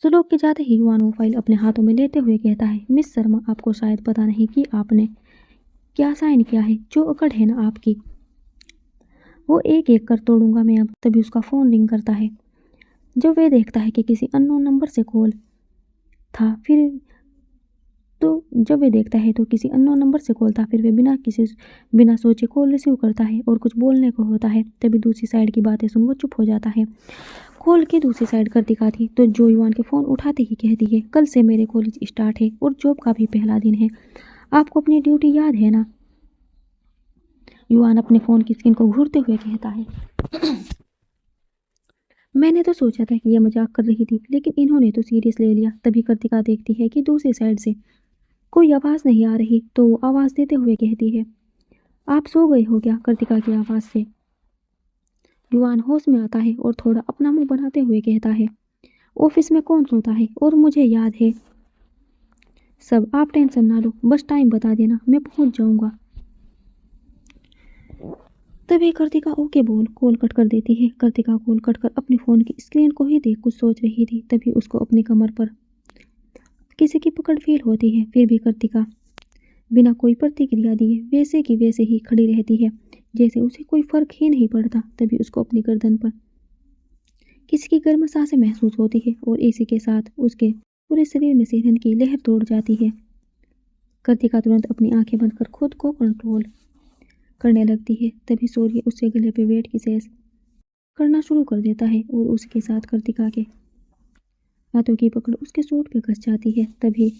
सुलोक के जाते ही युवान वो फाइल अपने हाथों में लेते हुए कहता है, मिस शर्मा, आपको शायद पता नहीं कि आपने क्या साइन किया है। जो अकड़ है ना आपकी, वो एक एक कर तोड़ूंगा मैं अब। तभी उसका फ़ोन रिंग करता है। जब वह देखता है कि किसी अननोन नंबर से कॉल था, फिर तो जब वे देखता है तो किसी अननोन नंबर से कॉल था, फिर वे बिना सोचे कॉल रिसीव करता है और कुछ बोलने को होता है। तभी दूसरी साइड की बातें सुन वो चुप हो जाता है। कॉल की दूसरी साइड कृतिका थी, तो जो युवान के फ़ोन उठाते ही कहती है, कल से मेरे कॉलेज स्टार्ट है और जॉब का भी पहला दिन है। आपको अपनी ड्यूटी याद है ना? युवान अपने फ़ोन की स्क्रीन को घूरते हुए कहता है, मैंने तो सोचा था कि यह मजाक कर रही थी, लेकिन इन्होंने तो सीरियस ले लिया। तभी कृतिका देखती है कि दूसरी साइड से कोई आवाज़ नहीं आ रही, तो वो आवाज़ देते हुए कहती है, आप सो गए हो क्या? कृतिका की आवाज़ से युवान होश में आता है और थोड़ा अपना मुंह बनाते हुए कहता है, ऑफिस में कौन सोता है, और मुझे याद है सब। आप टेंशन ना लो, बस टाइम बता देना, मैं पहुंच जाऊंगा। तभी कृतिका ओके बोल कॉल कट कर देती है। कृतिका कॉल कट कर अपने फ़ोन की स्क्रीन को ही देख कुछ सोच रही थी। तभी उसको अपनी कमर पर किसी की पकड़ फील होती है। फिर भी कृतिका बिना कोई प्रतिक्रिया दिए वैसे की वैसे ही खड़ी रहती है, जैसे उसे कोई फर्क ही नहीं पड़ता। तभी उसको अपनी गर्दन पर किसी की गर्म सांसें महसूस होती है और इसी के साथ उसके पूरे शरीर में सिरहन की लहर दौड़ जाती है। कृतिका तुरंत अपनी आंखें बंद कर खुद को कंट्रोल करने लगती है। तभी सूर्य उसके गले पे वेट की सेंस करना शुरू कर देता है और उसके साथ कृतिका के हाथों की पकड़ उसके सूट पे घस जाती है। तभी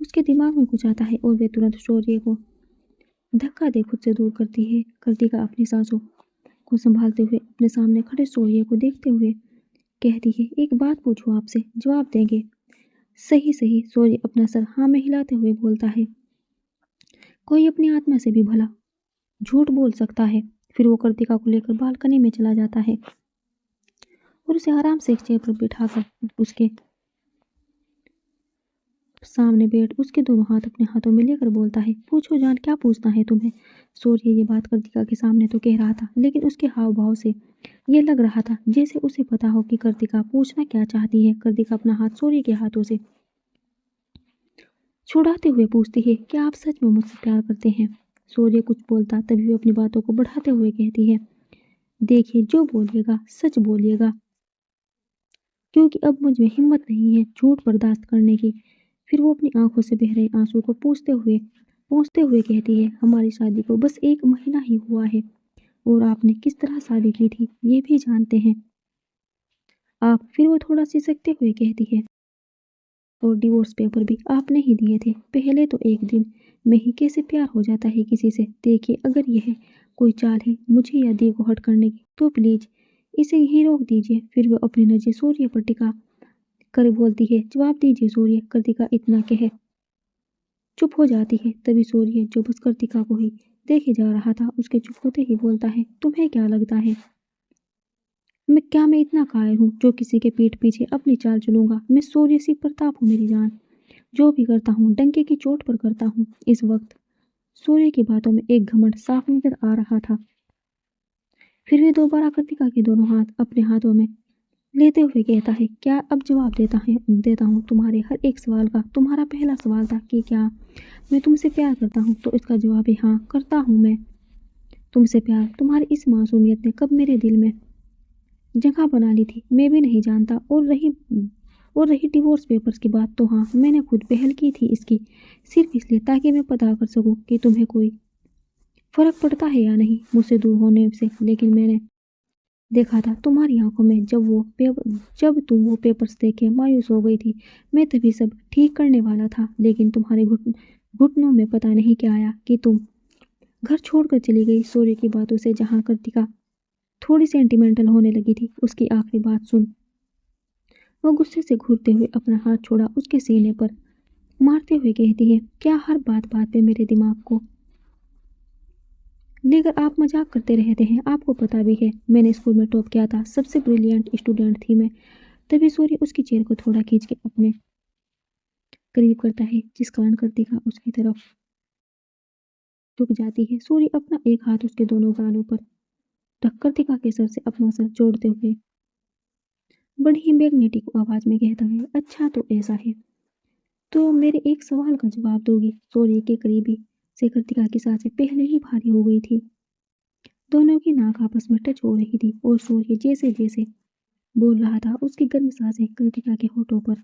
उसके दिमाग में कुछ आता है और वे तुरंत शौर्य को धक्का दे खुद से दूर करती है। कृतिका अपनी सांसों को संभालते हुए अपने सामने खड़े शौर्य को देखते हुए कहती है, एक बात पूछूं आपसे, जवाब देंगे? सही सही। शौर्य अपना सर हाँ में हिलाते हुए बोलता है, कोई अपनी आत्मा से भी भला झूठ बोल सकता है। फिर वो कृतिका को लेकर बालकनी में चला जाता है और उसे आराम से एक चेयर पर बिठाकर उसके सामने बैठ उसके दोनों हाथ अपने हाथों में लेकर बोलता है, पूछो जान, क्या पूछना है तुम्हें? सूर्य ये बात कृतिका के सामने तो कह रहा था, लेकिन उसके हाव भाव से ये लग रहा था जैसे उसे पता हो कि कृतिका पूछना क्या चाहती है। कृतिका अपना हाथ सूर्य के हाथों से छुड़ाते हुए पूछती है, क्या आप सच में मुझसे प्यार करते हैं? सूर्य कुछ बोलता, तभी वो अपनी बातों को बढ़ाते हुए कहती है, देखिए, जो बोलिएगा सच बोलिएगा, क्योंकि अब मुझ में हिम्मत नहीं है झूठ बर्दाश्त करने की। फिर वो अपनी आंखों से बह रहे आंसू को पोंछते हुए कहती है, हमारी शादी को बस 1 महीना ही हुआ है और आपने किस तरह शादी की थी ये भी जानते हैं आप। फिर वो थोड़ा सिसकते हुए कहती है, और डिवोर्स पेपर भी आपने ही दिए थे। पहले तो एक दिन में ही कैसे प्यार हो जाता है किसी से। देखिए, अगर यह कोई चाल है मुझे या दी को हर्ट करने की, तो प्लीज इसे यहीं रोक दीजिए। फिर वो अपनी नजर सूर्य पर टिका कर बोलती है, जवाब दीजिए सूर्य। कृतिका इतना कहे चुप हो जाती है। तभी सूर्य, जो बस कृतिका को ही देखे जा रहा था, उसके चुप होते ही बोलता है, तुम्हें क्या लगता है मैं इतना कायर हूँ जो किसी के पीठ पीछे अपनी चाल चलूंगा? मैं सूर्य सिंह प्रताप हूँ मेरी जान। जो भी करता हूँ डंके की चोट पर करता हूँ। इस वक्त सूर्य की बातों में एक घमंड साफ नजर आ रहा था। फिर भी दोबारा कृतिका के दोनों हाथ अपने हाथों में लेते हुए कहता है, क्या अब जवाब देता हूँ तुम्हारे हर एक सवाल का। तुम्हारा पहला सवाल था कि क्या मैं तुमसे प्यार करता हूँ, तो इसका जवाब है हाँ, करता हूँ मैं तुमसे प्यार। तुम्हारी इस मासूमियत ने कब मेरे दिल में जगह बना ली थी मैं भी नहीं जानता। और रही डिवोर्स पेपर्स की बात, तो हाँ, मैंने खुद पहल की थी इसकी, सिर्फ इसलिए ताकि मैं पता कर सकूं कि तुम्हें कोई फर्क पड़ता है या नहीं मुझसे दूर होने से। लेकिन मैंने देखा था तुम्हारी आंखों में जब तुम वो पेपर्स देखे मायूस हो गई थी। मैं तभी सब ठीक करने वाला था, लेकिन तुम्हारे घुटनों में पता नहीं क्या आया कि तुम घर छोड़कर चली गई। सूर्य की बातों से जहाँ कृतिका थोड़ी सेंटिमेंटल होने लगी थी, उसकी आखिरी बात सुन वो गुस्से से घूरते हुए अपना हाथ छोड़ा उसके सीने पर मारते हुए कहती है, क्या हर बात बात पे मेरे दिमाग को लेकर आप मजाक करते रहते हैं? आपको पता भी है मैंने स्कूल में टॉप किया था, सबसे ब्रिलियंट स्टूडेंट थी मैं। तभी सूर्य उसकी चेयर को थोड़ा खींच के अपने करीब करता है, जिस कारण कृतिका उसकी तरफ झुक जाती है। सूर्य अपना एक हाथ उसके दोनों गालों पर रख कृतिका के सर से अपना सर जोड़ते हुए बड़ी ही मैग्नेटिक आवाज में कहता है, अच्छा तो ऐसा है। तो मेरे एक सवाल का जवाब दोगी? सूर्य के करीबी से कृतिका की सांसें पहले ही भारी हो गई थी। दोनों की नाक आपस में टच हो रही थी और सूर्य जैसे जैसे बोल रहा था उसकी गर्म सांसें कृतिका के होठों पर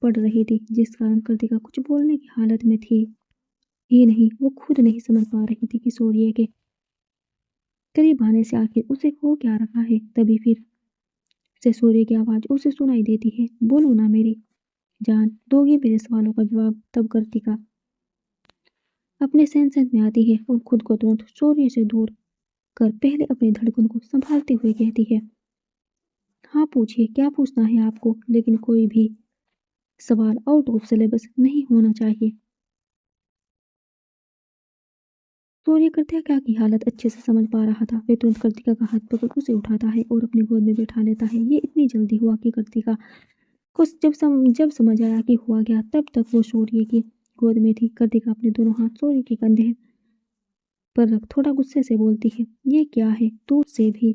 पड़ रही थी, जिस कारण कृतिका कुछ बोलने की हालत में थी ही नहीं। वो खुद नहीं समझ पा रही थी कि सूर्य के करीब आने से आखिर उसे हो क्या रखा है। तभी फिर से सूर्य की आवाज उसे सुनाई देती है, बोलो ना मेरी जान, दोगी मेरे सवालों का जवाब? तब कृतिका अपने सेंसेस में आती है और खुद को तुरंत सूर्य से दूर कर पहले अपनी धड़कन को संभालते हुए कहती है, हाँ पूछिए, क्या पूछना है आपको? लेकिन कोई भी सवाल आउट ऑफ सिलेबस नहीं होना चाहिए। सूर्य कृतिका की हालत अच्छे से समझ पा रहा था। वह तुरंत कृतिका का हाथ पकड़ उसे उठाता है और अपनी गोद में बैठा लेता है। ये इतनी जल्दी हुआ कि कृतिका को जब समझ आया कि हुआ क्या, तब तक वो सूर्य की गोद में थी। कृतिका अपने दोनों हाथ सूर्य के कंधे पर रख थोड़ा गुस्से से बोलती है, ये क्या है? दूर से भी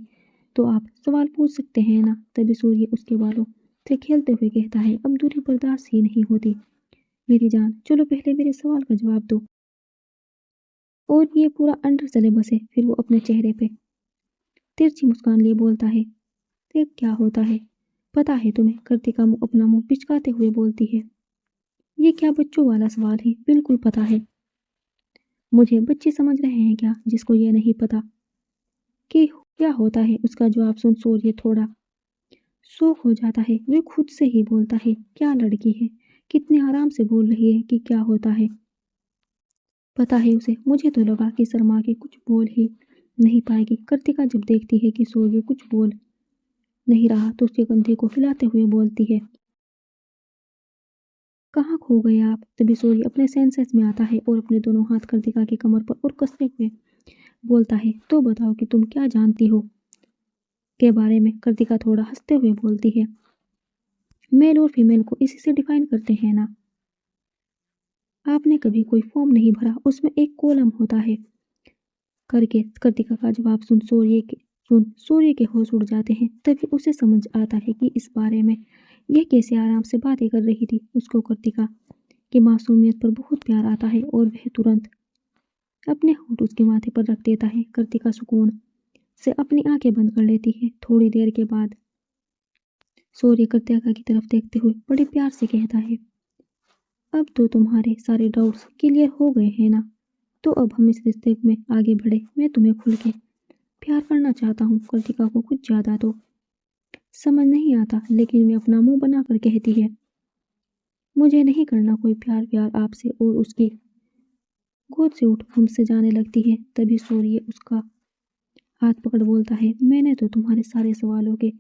तो आप सवाल पूछ सकते हैं ना? तभी सूर्य उसके बालों से खेलते हुए कहता है, अब दूरी बर्दाश्त ही नहीं होती मेरी जान, चलो पहले मेरे सवाल का जवाब दो। और ये पूरा अंडर सिलेबस है। फिर वो अपने चेहरे पे तिरछी मुस्कान लिए बोलता है, देख क्या होता है, पता है तुम्हें? कृतिका अपना मुंह पिचकाते हुए बोलती है, ये क्या बच्चों वाला सवाल है? बिल्कुल पता है। मुझे बच्चे समझ रहे हैं क्या, जिसको ये नहीं पता कि क्या होता है? उसका जवाब सुन सूर्य थोड़ा शौक हो जाता है। वे खुद से ही बोलता है, क्या लड़की है, कितने आराम से बोल रही है कि क्या होता है। पता है उसे। मुझे तो लगा कि शर्मा के कुछ बोल ही नहीं पाएगी। कृतिका जब देखती है कि सूर्य कुछ बोल नहीं रहा तो उसके कंधे को हिलाते हुए बोलती है, कहाँ खो गए आप? तभी सूर्य अपने सेंसेस में आता है और अपने दोनों हाथ कृतिका की कमर पर और कसते हुए बोलता है, तो बताओ कि तुम क्या जानती हो के बारे में? कृतिका थोड़ा हंसते हुए बोलती है, मेल और फीमेल को इसी से डिफाइन करते हैं ना? आपने कभी कोई फॉर्म नहीं भरा, उसमें एक कॉलम होता है करके। कृतिका का जवाब सुन सूर्य के होश उड़ जाते हैं। तभी उसे समझ आता है कि इस बारे में यह कैसे आराम से बातें कर रही थी। उसको कृतिका की मासूमियत पर बहुत प्यार आता है और वह तुरंत अपने होंठ उसके माथे पर रख देता है। कृतिका सुकून से अपनी आंखें बंद कर लेती है। थोड़ी देर के बाद सूर्य कृतिका की तरफ देखते हुए बड़े प्यार से कहता है, अब तो तुम्हारे सारे डाउट्स क्लियर हो गए हैं ना? तो अब हम इस रिश्ते में आगे बढ़े। मैं तुम्हें खुल के प्यार करना चाहता हूँ। कृतिका को कुछ ज्यादा तो समझ नहीं आता, लेकिन वे अपना मुंह बनाकर कहती है, मुझे नहीं करना कोई प्यार प्यार आपसे, और उसकी गोद से उठ हमसे जाने लगती है। तभी सूर्य उसका हाथ पकड़ बोलता है, मैंने तो तुम्हारे सारे सवालों के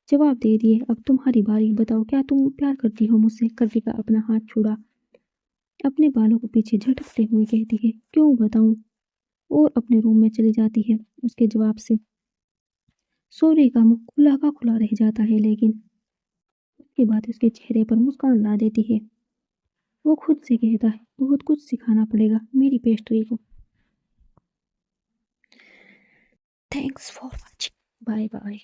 जवाब दे दिए, अब तुम्हारी बारी। बताओ, क्या तुम प्यार करती हो मुझसे? कृतिका अपना हाथ छुड़ा अपने बालों को पीछे झटकते हुए कहती है, क्यों बताऊं? और अपने रूम में चली जाती है। उसके जवाब से सूर्य का मुंह खुला का खुला रह जाता है, लेकिन उसके बाद उसके चेहरे पर मुस्कान ला देती है। वो खुद से कहता है, बहुत कुछ सिखाना पड़ेगा मेरी पेस्ट्री को। Thanks for watching, bye bye.